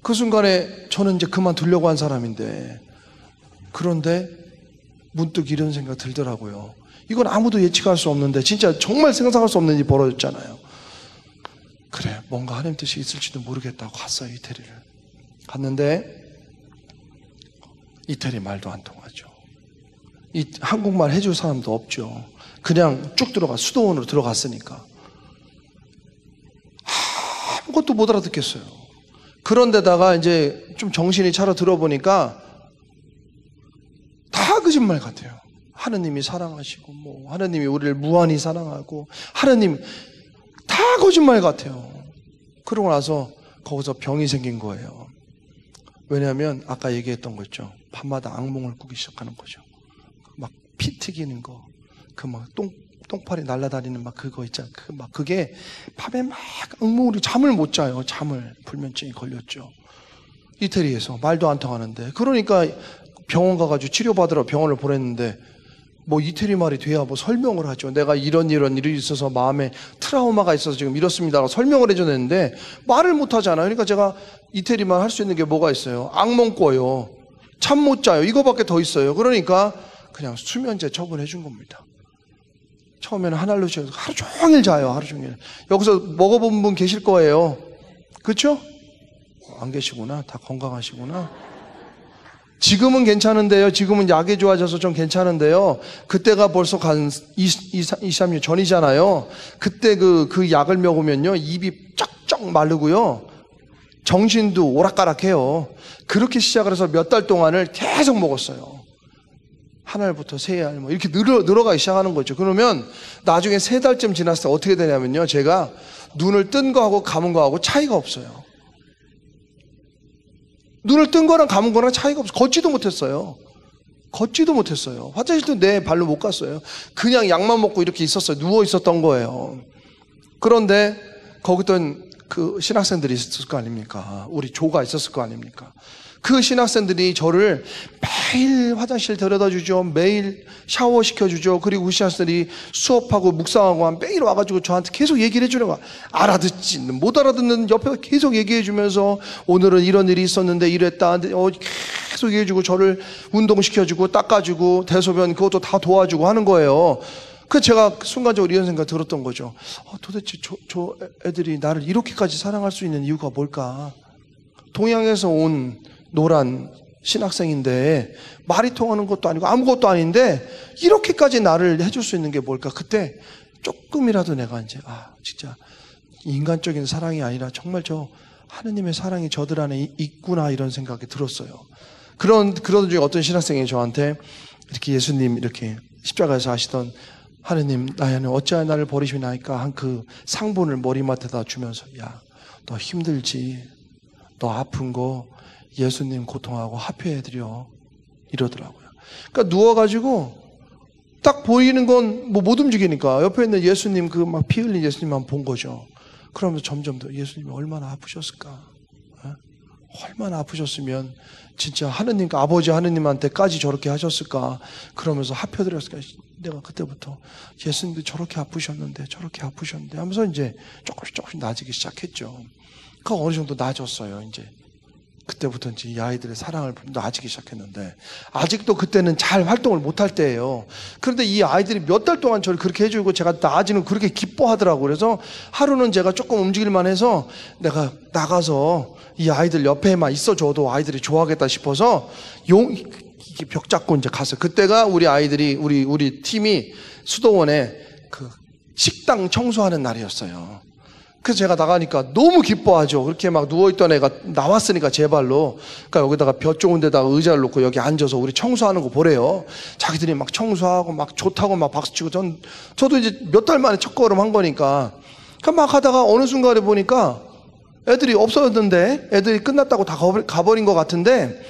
그 순간에 저는 이제 그만두려고 한 사람인데 그런데 문득 이런 생각 들더라고요. 이건 아무도 예측할 수 없는데 진짜 정말 상상할 수 없는 일이 벌어졌잖아요. 그래 뭔가 하나님 뜻이 있을지도 모르겠다고 갔어요. 이태리를 갔는데 이태리 말도 안 통하죠. 한국말 해줄 사람도 없죠. 그냥 쭉 들어가 수도원으로 들어갔으니까 아무것도 못 알아듣겠어요. 그런데다가 이제 좀 정신이 차려 들어보니까 다 거짓말 같아요. 하느님이 사랑하시고 뭐 하느님이 우리를 무한히 사랑하고 하느님 다 거짓말 같아요. 그러고 나서 거기서 병이 생긴 거예요. 왜냐하면 아까 얘기했던 거 있죠. 밤마다 악몽을 꾸기 시작하는 거죠. 막 피 튀기는 거, 그 막 똥파리 날아다니는 막 그거 있잖아요. 그게 밤에 막 악몽으로 잠을 못 자요. 잠을 불면증이 걸렸죠. 이태리에서 말도 안 통하는데 그러니까 병원 가가지고 치료받으러 병원을 보냈는데 뭐 이태리 말이 돼야 뭐 설명을 하죠. 내가 이런 일이 있어서 마음에 트라우마가 있어서 지금 이렇습니다라고 설명을 해줬는데 말을 못 하잖아요. 그러니까 제가 이태리 말 할 수 있는 게 뭐가 있어요? 악몽 꿔요. 잠 못 자요. 이거밖에 더 있어요. 그러니까 그냥 수면제 처분해 준 겁니다. 처음에는 하나로 하루 종일 자요. 하루 종일. 여기서 먹어본 분 계실 거예요. 그렇죠? 안 계시구나. 다 건강하시구나. 지금은 괜찮은데요. 지금은 약이 좋아져서 좀 괜찮은데요. 그때가 벌써 한 23년 전이잖아요. 그때 그 약을 먹으면요. 입이 쩍쩍 마르고요. 정신도 오락가락해요. 그렇게 시작을 해서 몇 달 동안을 계속 먹었어요. 한 알부터 세 알, 뭐 이렇게 늘어가기 시작하는 거죠. 그러면 나중에 3달쯤 지났을 때 어떻게 되냐면요. 제가 눈을 뜬 거하고 감은 거하고 차이가 없어요. 눈을 뜬 거랑 감은 거랑 차이가 없어요. 걷지도 못했어요. 걷지도 못했어요. 화장실도 내 발로 못 갔어요. 그냥 약만 먹고 이렇게 있었어요. 누워 있었던 거예요. 그런데 거기 있던 그 신학생들이 있었을 거 아닙니까? 우리 조가 있었을 거 아닙니까? 그 신학생들이 저를 매일 화장실 데려다 주죠. 매일 샤워시켜 주죠. 그리고 그 신학생들이 수업하고 묵상하고 매일 와가지고 저한테 계속 얘기를 해주는 거야. 알아듣지는 못 알아듣는 옆에 계속 얘기해 주면서 오늘은 이런 일이 있었는데 이랬다. 계속 얘기해 주고 저를 운동시켜 주고 닦아주고 대소변 그것도 다 도와주고 하는 거예요. 그래서 제가 순간적으로 이런 생각 들었던 거죠. 도대체 저 애들이 나를 이렇게까지 사랑할 수 있는 이유가 뭘까? 동양에서 온 노란 신학생인데 말이 통하는 것도 아니고 아무것도 아닌데 이렇게까지 나를 해줄 수 있는 게 뭘까? 그때 조금이라도 내가 이제 진짜 인간적인 사랑이 아니라 정말 저 하느님의 사랑이 저들 안에 있구나 이런 생각이 들었어요. 그런 중에 어떤 신학생이 저한테 이렇게 예수님 이렇게 십자가에서 하시던 하느님 나야는 어찌하여 나를 버리시나이까 한 그 상본을 머리맡에다 주면서 야 너 힘들지 너 아픈 거 예수님 고통하고 합해해드려 이러더라고요. 그러니까 누워가지고 딱 보이는 건 뭐 못 움직이니까 옆에 있는 예수님 그 막 피 흘린 예수님만 본 거죠. 그러면서 점점 더 예수님이 얼마나 아프셨을까? 얼마나 아프셨으면 진짜 하느님과 아버지 하느님한테까지 저렇게 하셨을까? 그러면서 합혀드렸을까? 내가 그때부터 예수님도 저렇게 아프셨는데 하면서 이제 조금씩 나아지기 시작했죠. 그 어느 정도 나아졌어요. 이제 그때부터 이제 이 아이들의 사랑을 나아지기 시작했는데 아직도 그때는 잘 활동을 못할 때예요. 그런데 이 아이들이 몇 달 동안 저를 그렇게 해주고 제가 나아지는 그렇게 기뻐하더라고요. 그래서 하루는 제가 조금 움직일만 해서 내가 나가서 이 아이들 옆에만 있어줘도 아이들이 좋아하겠다 싶어서 벽 잡고 이제 갔어요. 그때가 우리 아이들이 우리 팀이 수도원에 그 식당 청소하는 날이었어요. 그래서 제가 나가니까 너무 기뻐하죠. 그렇게 막 누워있던 애가 나왔으니까 제 발로. 그러니까 여기다가 벼 좋은 데다가 의자를 놓고 여기 앉아서 우리 청소하는 거 보래요. 자기들이 막 청소하고 막 좋다고 막 박수치고 저도 이제 몇 달 만에 첫 걸음 한 거니까. 막 하다가 어느 순간에 보니까 애들이 없어졌는데 애들이 끝났다고 다 가버린 것 같은데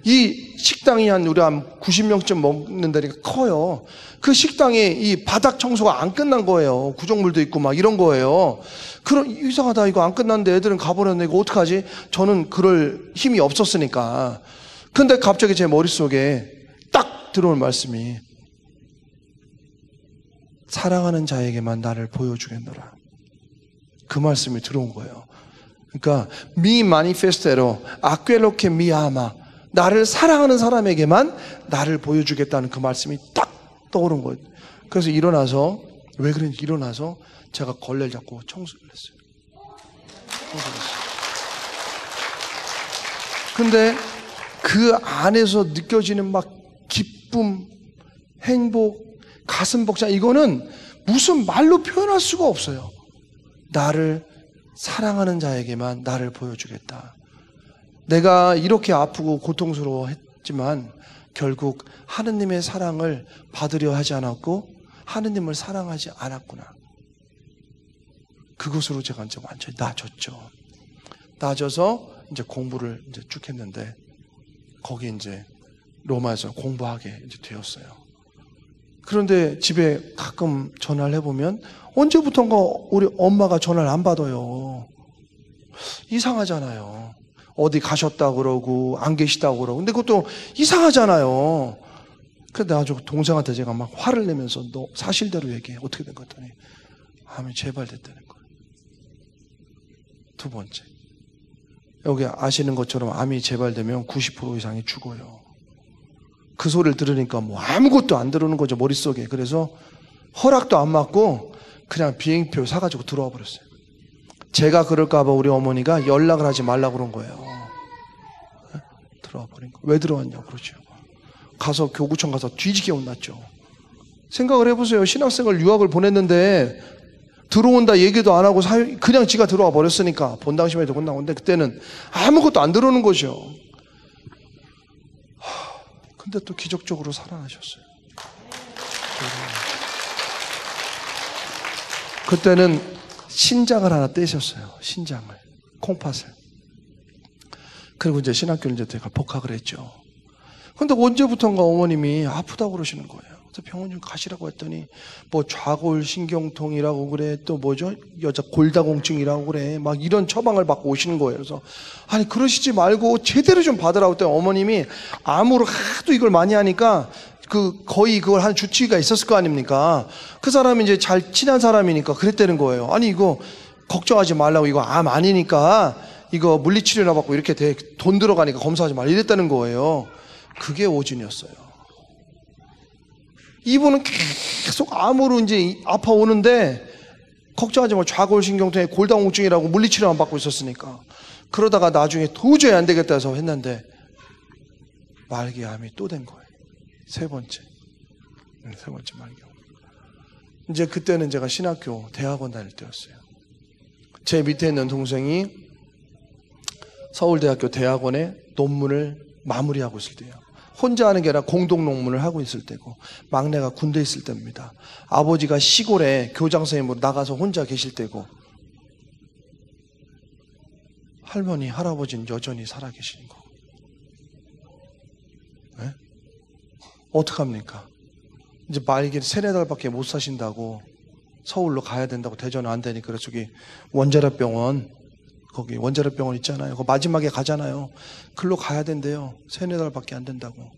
이 식당이 우리 한 90명쯤 먹는 데니까 커요. 그 식당에 이 바닥 청소가 안 끝난 거예요. 구정물도 있고 막 이런 거예요. 그럼 이상하다. 이거 안 끝났는데 애들은 가버렸네. 이거 어떡하지? 저는 그럴 힘이 없었으니까. 근데 갑자기 제 머릿속에 딱 들어온 말씀이 사랑하는 자에게만 나를 보여주겠노라. 그 말씀이 들어온 거예요. 그러니까 미 마니페스테로 아꿰로케 미아마 나를 사랑하는 사람에게만 나를 보여주겠다는 그 말씀이 딱 떠오른 거예요. 그래서 일어나서 왜 그런지 일어나서 제가 걸레를 잡고 청소를 했어요. 근데 그 안에서 느껴지는 막 기쁨, 행복, 가슴 벅찬 이거는 무슨 말로 표현할 수가 없어요. 나를 사랑하는 자에게만 나를 보여주겠다. 내가 이렇게 아프고 고통스러워했지만 결국 하느님의 사랑을 받으려 하지 않았고 하느님을 사랑하지 않았구나. 그것으로 제가 이제 완전히 나아졌죠. 나아져서 이제 공부를 이제 쭉 했는데 거기 이제 로마에서 공부하게 이제 되었어요. 그런데 집에 가끔 전화를 해보면 언제부턴가 우리 엄마가 전화를 안 받아요. 이상하잖아요. 어디 가셨다 그러고 안 계시다고 그러고 근데 그것도 이상하잖아요. 그래서 나중에 동생한테 제가 막 화를 내면서 너 사실대로 얘기해. 어떻게 된 것 같더니 암이 재발됐다는 거예요. 두 번째, 여기 아시는 것처럼 암이 재발되면 90% 이상이 죽어요. 그 소리를 들으니까 뭐 아무것도 안 들어오는 거죠, 머릿속에. 그래서 허락도 안 받고 그냥 비행표 사가지고 들어와 버렸어요. 제가 그럴까봐 우리 어머니가 연락을 하지 말라고 그런 거예요. 들어와 버린 거. 왜 들어왔냐고 그러죠. 가서 교구청 가서 뒤지게 혼났죠. 생각을 해보세요. 신학생을 유학을 보냈는데 들어온다 얘기도 안 하고 그냥 지가 들어와 버렸으니까 본당심에도 혼나는데 그때는 아무것도 안 들어오는 거죠. 근데 또 기적적으로 살아나셨어요. 그때는 신장을 하나 떼셨어요. 신장을. 콩팥을. 그리고 이제 신학교를 이제 제가 복학을 했죠. 근데 언제부턴가 어머님이 아프다고 그러시는 거예요. 그래서 병원 좀 가시라고 했더니 뭐 좌골신경통이라고 그래, 또 뭐죠, 여자 골다공증이라고 그래, 막 이런 처방을 받고 오시는 거예요. 그래서 아니 그러시지 말고 제대로 좀 받으라고 했더니 어머님이 암으로 하도 이걸 많이 하니까 거의 그걸 한 주치의가 있었을 거 아닙니까? 그 사람이 이제 잘 친한 사람이니까 그랬다는 거예요. 아니 이거 걱정하지 말라고, 이거 암 아니니까 이거 물리치료나 받고 이렇게 돈 들어가니까 검사하지 말라 이랬다는 거예요. 그게 오진이었어요. 이분은 계속 암으로 이제 아파오는데 걱정하지 말고 좌골신경통에 골다공증이라고 물리치료만 받고 있었으니까. 그러다가 나중에 도저히 안 되겠다 해서 했는데 말기암이 또 된 거예요. 세 번째 말기암. 이제 그때는 제가 신학교 대학원 다닐 때였어요. 제 밑에 있는 동생이 서울대학교 대학원에 논문을 마무리하고 있을 때예요. 혼자 하는 게 아니라 공동 논문을 하고 있을 때고, 막내가 군대에 있을 때입니다. 아버지가 시골에 교장 선생님으로 나가서 혼자 계실 때고, 할머니, 할아버지는 여전히 살아계시는 거. 네? 어떡합니까? 이제 말기 3-4달밖에 못 사신다고 서울로 가야 된다고, 대전은 안 되니까. 그래서 저기 원자력병원, 거기 원자력병원 있잖아요. 그 마지막에 가잖아요. 글로 가야 된대요. 3-4달밖에 안 된다고.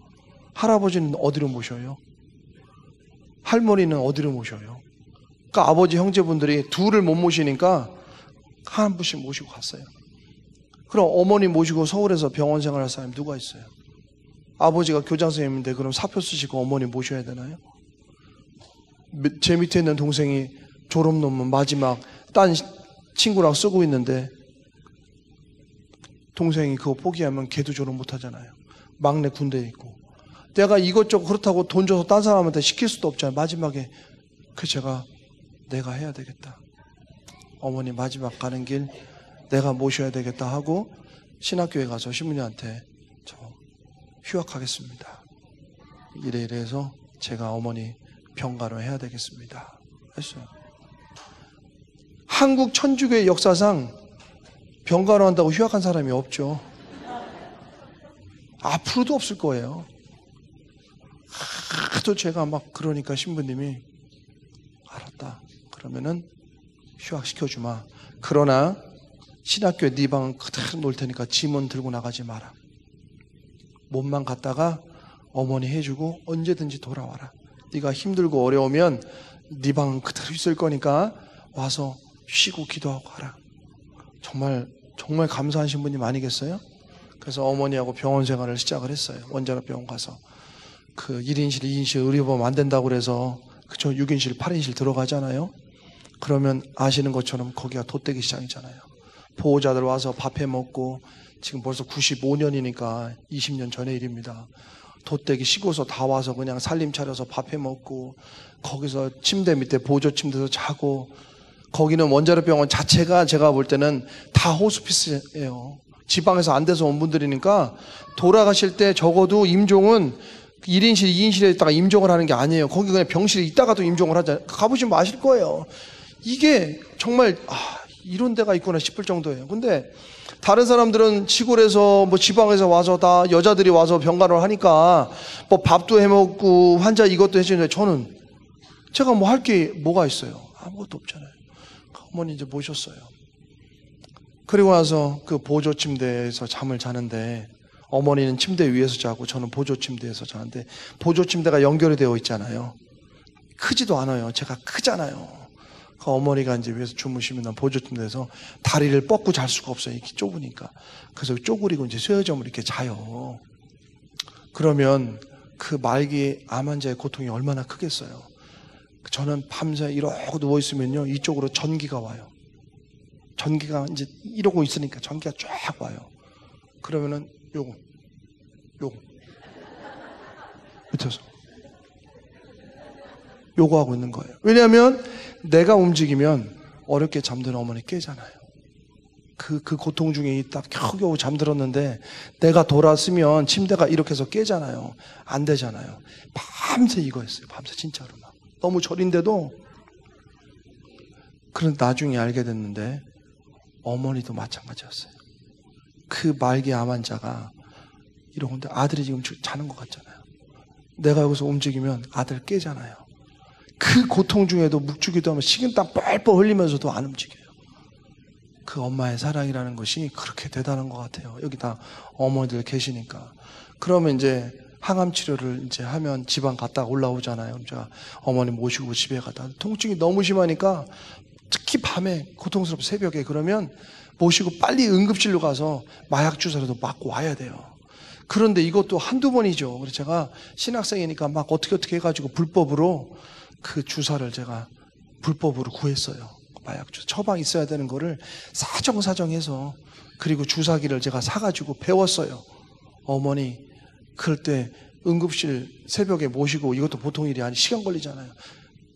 할아버지는 어디로 모셔요? 할머니는 어디로 모셔요? 그러니까 아버지 형제분들이 둘을 못 모시니까 한 분씩 모시고 갔어요. 그럼 어머니 모시고 서울에서 병원 생활할 사람이 누가 있어요? 아버지가 교장 선생님인데 그럼 사표 쓰시고 어머니 모셔야 되나요? 제 밑에 있는 동생이 졸업 논문 마지막 딴 친구랑 쓰고 있는데 동생이 그거 포기하면 걔도 졸업 못 하잖아요. 막내 군대에 있고. 내가 이것저것 그렇다고 돈 줘서 딴 사람한테 시킬 수도 없잖아요. 마지막에 내가 해야 되겠다. 어머니 마지막 가는 길 내가 모셔야 되겠다 하고 신학교에 가서 신부님한테 저 휴학하겠습니다. 이래서 제가 어머니 병가로 해야 되겠습니다 했어요. 한국 천주교의 역사상 병가로 한다고 휴학한 사람이 없죠. 앞으로도 없을 거예요. 또 제가 막 그러니까 신부님이 알았다. 그러면은 휴학시켜주마. 그러나 신학교에 네 방 그대로 놓을 테니까 짐은 들고 나가지 마라. 몸만 갔다가 어머니 해주고 언제든지 돌아와라. 네가 힘들고 어려우면 네 방은 그대로 있을 거니까 와서 쉬고 기도하고 가라. 정말 감사한 신부님 아니겠어요? 그래서 어머니하고 병원 생활을 시작을 했어요. 원자력병원 가서 그 1인실, 2인실 의료보험 안 된다고 그래서 그쵸, 6인실, 8인실 들어가잖아요. 그러면 아시는 것처럼 거기가 돛대기 시장이잖아요. 보호자들 와서 밥해 먹고, 지금 벌써 95년이니까 20년 전의 일입니다. 돛대기 쉬고서 다 와서 그냥 살림 차려서 밥해 먹고, 거기서 침대 밑에 보조 침대에서 자고, 거기는 원자력병원 자체가 제가 볼 때는 다 호스피스예요. 지방에서 안 돼서 온 분들이니까 돌아가실 때 적어도 임종은 1인실, 2인실에 있다가 임종을 하는 게 아니에요. 거기 그냥 병실에 있다가도 임종을 하잖아요. 가보시면 아실 거예요. 이게 정말 이런 데가 있구나 싶을 정도예요. 근데 다른 사람들은 시골에서 뭐 지방에서 와서 다 여자들이 와서 병간호를 하니까 뭐 밥도 해먹고 환자 이것도 해주는데 저는 제가 뭐 할 게 뭐가 있어요? 아무것도 없잖아요. 어머니 이제 모셨어요. 그리고 나서 그 보조 침대에서 잠을 자는데 어머니는 침대 위에서 자고 저는 보조 침대에서 자는데 보조 침대가 연결이 되어 있잖아요. 크지도 않아요. 제가 크잖아요. 그 어머니가 이제 위에서 주무시면 난 보조 침대에서 다리를 뻗고 잘 수가 없어요. 이렇게 좁으니까. 그래서 쪼그리고 이제 쇠어점을 이렇게 자요. 그러면 그 말기 암 환자의 고통이 얼마나 크겠어요. 저는 밤새 이러고 누워있으면요, 이쪽으로 전기가 와요. 전기가 이제 이러고 있으니까 전기가 쫙 와요. 그러면은 요거 밑에서 요거 하고 있는 거예요. 왜냐하면 내가 움직이면 어렵게 잠드는 어머니 깨잖아요. 그 고통 중에 딱 겨우겨우 잠들었는데 내가 돌아서면 침대가 이렇게 해서 깨잖아요. 안 되잖아요. 밤새 이거 했어요. 밤새 진짜로 막. 너무 절인데도. 그런데 나중에 알게 됐는데 어머니도 마찬가지였어요. 그 말기 암 환자가 이러고 있는데 아들이 지금 자는 것 같잖아요. 내가 여기서 움직이면 아들 깨잖아요. 그 고통 중에도 묵주기도 하면 식은땀 뻘뻘 흘리면서도 안 움직여요. 그 엄마의 사랑이라는 것이 그렇게 대단한 것 같아요. 여기 다 어머니들 계시니까. 그러면 이제 항암 치료를 이제 하면 지방 갔다가 올라오잖아요. 제가 어머니 모시고 집에 가다 통증이 너무 심하니까 특히 밤에 고통스럽고 새벽에 그러면 모시고 빨리 응급실로 가서 마약 주사라도 맞고 와야 돼요. 그런데 이것도 한두 번이죠. 그래서 제가 신학생이니까 막 어떻게 해가지고 불법으로 그 주사를 제가 불법으로 구했어요. 마약 주사. 처방 있어야 되는 거를 사정사정해서 그리고 주사기를 제가 사가지고 배웠어요. 어머니 그럴 때 응급실 새벽에 모시고 이것도 보통 일이 아니 시간 걸리잖아요.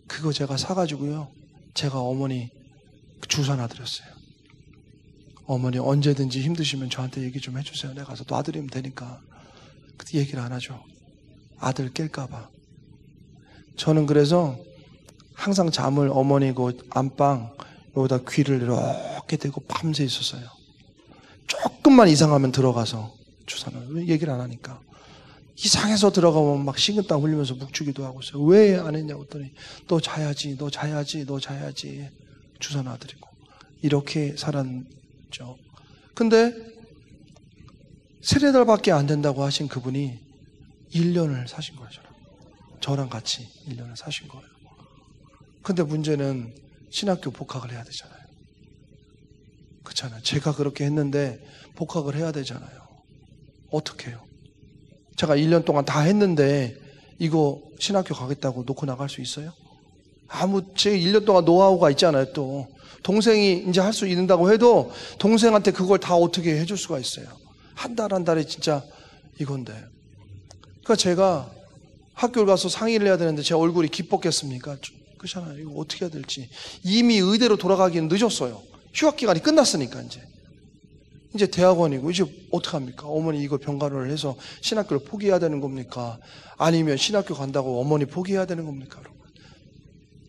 그거 제가 사가지고요. 제가 어머니 주사 놔드렸어요. 어머니 언제든지 힘드시면 저한테 얘기 좀 해주세요. 내가 가서 놔드리면 되니까. 그때 얘기를 안 하죠. 아들 깰까봐. 저는 그래서 항상 잠을 어머니 그 안방 여기다 귀를 이렇게 대고 밤새 있었어요. 조금만 이상하면 들어가서 주사는 왜 얘기를 안 하니까. 이상해서 들어가면 막 식은땀 흘리면서 묵주기도 하고 있어요. 왜 안 했냐고 했더니 너 자야지 주사 놔드리고 이렇게 살았죠. 근데 3-4달밖에 안 된다고 하신 그분이 1년을 사신 거예요. 저랑 같이 1년을 사신 거예요. 근데 문제는 신학교 복학을 해야 되잖아요. 그렇잖아요. 제가 그렇게 했는데 복학을 해야 되잖아요. 어떻게 해요? 제가 1년 동안 다 했는데 이거 신학교 가겠다고 놓고 나갈 수 있어요? 제 1년 동안 노하우가 있잖아요. 또 동생이 이제 할 수 있는다고 해도 동생한테 그걸 다 어떻게 해줄 수가 있어요. 한 달에 진짜 이건데. 그러니까 제가 학교를 가서 상의를 해야 되는데 제 얼굴이 기뻤겠습니까? 그렇잖아요. 이거 어떻게 해야 될지. 이미 의대로 돌아가기는 늦었어요. 휴학 기간이 끝났으니까 이제 대학원이고 이제 어떡합니까? 어머니 이거 병간호를 해서 신학교를 포기해야 되는 겁니까? 아니면 신학교 간다고 어머니 포기해야 되는 겁니까? 여러분?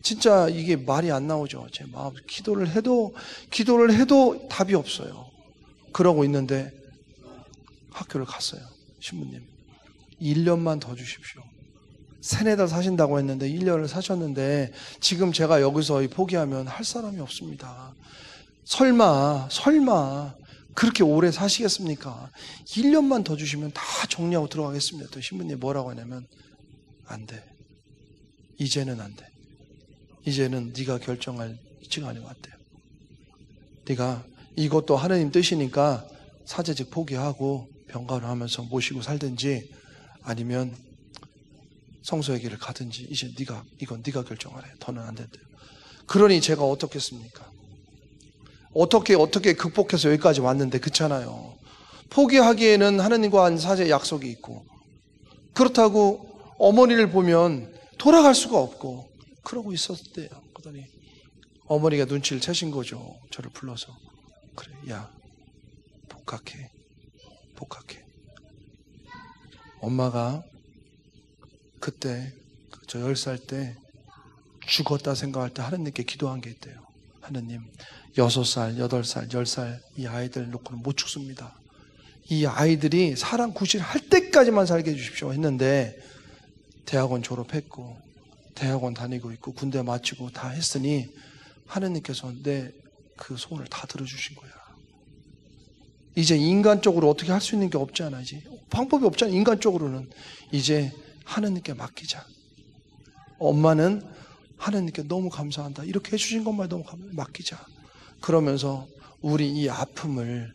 진짜 이게 말이 안 나오죠. 제 마음 기도를 해도 답이 없어요. 그러고 있는데 학교를 갔어요. 신부님 1년만 더 주십시오. 3-4달 사신다고 했는데 1년을 사셨는데 지금 제가 여기서 포기하면 할 사람이 없습니다. 설마 그렇게 오래 사시겠습니까? 1년만 더 주시면 다 정리하고 들어가겠습니다. 또 신부님 뭐라고 하냐면 안 돼. 이제는 안 돼. 이제는 네가 결정할 시간이 왔대요. 네가 이것도 하나님 뜻이니까 사제직 포기하고 병간호 하면서 모시고 살든지 아니면 성소의 길을 가든지 이제 이건 네가 결정하래. 더는 안 된대요. 그러니 제가 어떻겠습니까? 어떻게 극복해서 여기까지 왔는데 그렇잖아요. 포기하기에는 하나님과 한 사제 약속이 있고 그렇다고 어머니를 보면 돌아갈 수가 없고 그러고 있었대요. 그러더니 어머니가 눈치를 채신 거죠. 저를 불러서 그래 야 복학해. 엄마가 그때 저 10살 때 죽었다 생각할 때 하나님께 기도한 게 있대요. 하나님 6살, 8살, 10살 이 아이들 놓고는 못 죽습니다. 이 아이들이 사람 구실할 때까지만 살게 해주십시오 했는데 대학원 졸업했고 대학원 다니고 있고 군대 마치고 다 했으니 하나님께서 내 그 소원을 다 들어주신 거야. 이제 인간적으로 어떻게 할 수 있는 게 없잖아. 이제 방법이 없잖아. 인간적으로는 이제 하나님께 맡기자. 엄마는 하나님께 너무 감사한다. 이렇게 해주신 것만 너무 맡기자. 그러면서 우리 이 아픔을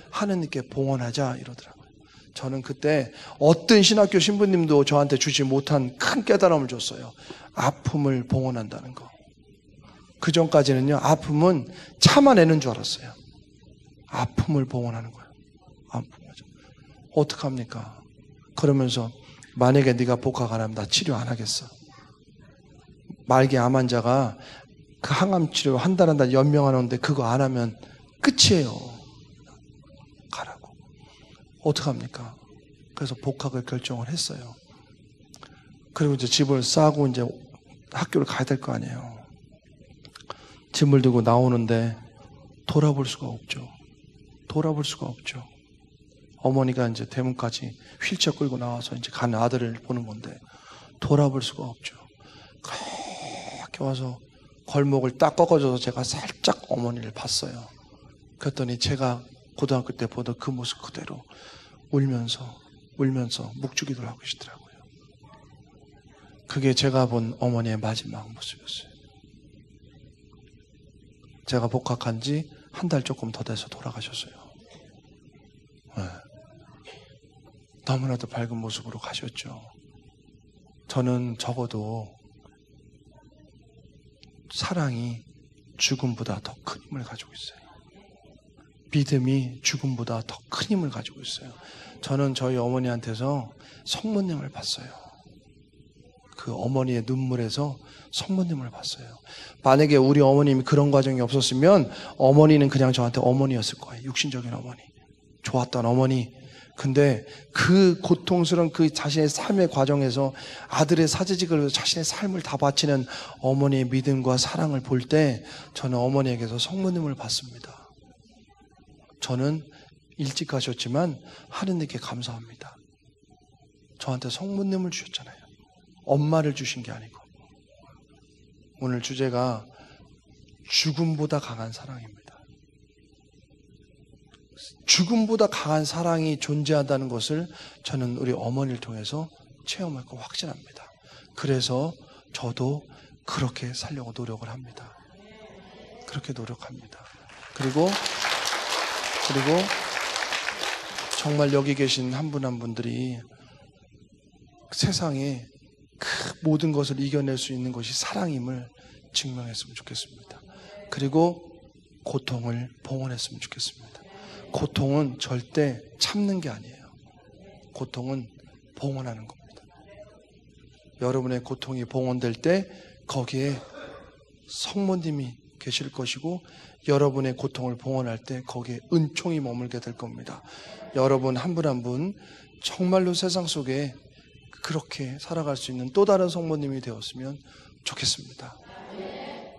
하나님께 봉헌하자 이러더라고요. 저는 그때 어떤 신학교 신부님도 저한테 주지 못한 큰 깨달음을 줬어요. 아픔을 봉헌한다는 거. 그 전까지는요, 아픔은 참아내는 줄 알았어요. 아픔을 봉헌하는 거예요. 어떡합니까? 그러면서 만약에 네가 복학 안 하면 나 치료 안 하겠어. 말기 암 환자가 그 항암 치료 한 달 연명하는데 그거 안 하면 끝이에요. 가라고. 어떡합니까? 그래서 복학을 결정을 했어요. 그리고 이제 집을 싸고 이제 학교를 가야 될 거 아니에요. 짐을 들고 나오는데 돌아볼 수가 없죠. 어머니가 이제 대문까지 휠체어 끌고 나와서 이제 가는 아들을 보는 건데 돌아볼 수가 없죠. 그렇게 와서 골목을 딱 꺾어줘서 제가 살짝 어머니를 봤어요. 그랬더니 제가 고등학교 때 보던 그 모습 그대로 울면서 묵주기도를 하고 계시더라고요. 그게 제가 본 어머니의 마지막 모습이었어요. 제가 복학한 지 한 달 조금 더 돼서 돌아가셨어요. 네. 너무나도 밝은 모습으로 가셨죠. 저는 적어도 사랑이 죽음보다 더 큰 힘을 가지고 있어요. 믿음이 죽음보다 더 큰 힘을 가지고 있어요. 저는 저희 어머니한테서 성모님을 봤어요. 그 어머니의 눈물에서 성모님을 봤어요. 만약에 우리 어머님이 그런 과정이 없었으면 어머니는 그냥 저한테 어머니였을 거예요. 육신적인 어머니. 좋았던 어머니. 근데 그 고통스러운 그 자신의 삶의 과정에서 아들의 사제직을 위해서 자신의 삶을 다 바치는 어머니의 믿음과 사랑을 볼 때 저는 어머니에게서 성모님을 봤습니다. 저는 일찍 가셨지만 하느님께 감사합니다. 저한테 성모님을 주셨잖아요. 엄마를 주신 게 아니고. 오늘 주제가 죽음보다 강한 사랑입니다. 죽음보다 강한 사랑이 존재한다는 것을 저는 우리 어머니를 통해서 체험하고 확신합니다. 그래서 저도 그렇게 살려고 노력을 합니다. 그렇게 노력합니다. 그리고 정말 여기 계신 한 분 한 분들이 세상에 그 모든 것을 이겨낼 수 있는 것이 사랑임을 증명했으면 좋겠습니다. 그리고 고통을 봉헌했으면 좋겠습니다. 고통은 절대 참는 게 아니에요. 고통은 봉헌하는 겁니다. 여러분의 고통이 봉헌될 때 거기에 성모님이 계실 것이고 여러분의 고통을 봉헌할 때 거기에 은총이 머물게 될 겁니다. 여러분 한 분 한 분 정말로 세상 속에 그렇게 살아갈 수 있는 또 다른 성모님이 되었으면 좋겠습니다.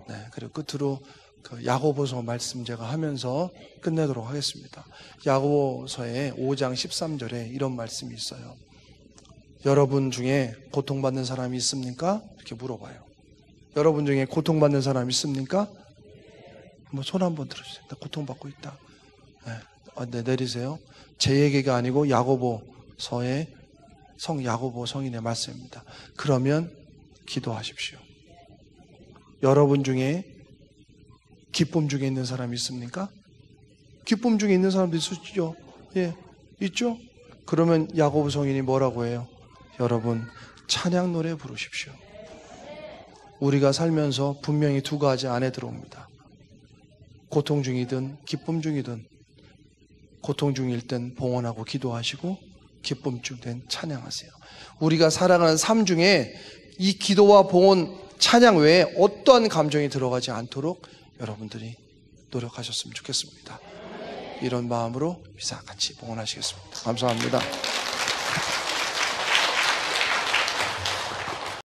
네, 그리고 끝으로 그 야고보서 말씀 제가 하면서 끝내도록 하겠습니다. 야고보서의 5장 13절에 이런 말씀이 있어요. 여러분 중에 고통받는 사람이 있습니까? 이렇게 물어봐요. 여러분 중에 고통받는 사람이 있습니까? 한번 손 한번 들어주세요. 나 고통받고 있다. 네, 내리세요. 제 얘기가 아니고 야고보서의 성 야고보 성인의 말씀입니다. 그러면 기도하십시오. 여러분 중에 기쁨 중에 있는 사람이 있습니까? 기쁨 중에 있는 사람도 있으시죠? 예, 있죠? 그러면 야고보 성인이 뭐라고 해요? 여러분 찬양 노래 부르십시오. 우리가 살면서 분명히 두 가지 안에 들어옵니다. 고통 중이든 기쁨 중이든 고통 중일 땐 봉헌하고 기도하시고 기쁨 중 땐 찬양하세요. 우리가 살아가는 삶 중에 이 기도와 봉헌, 찬양 외에 어떠한 감정이 들어가지 않도록 여러분들이 노력하셨으면 좋겠습니다. 이런 마음으로 미사 같이 봉헌하시겠습니다. 감사합니다.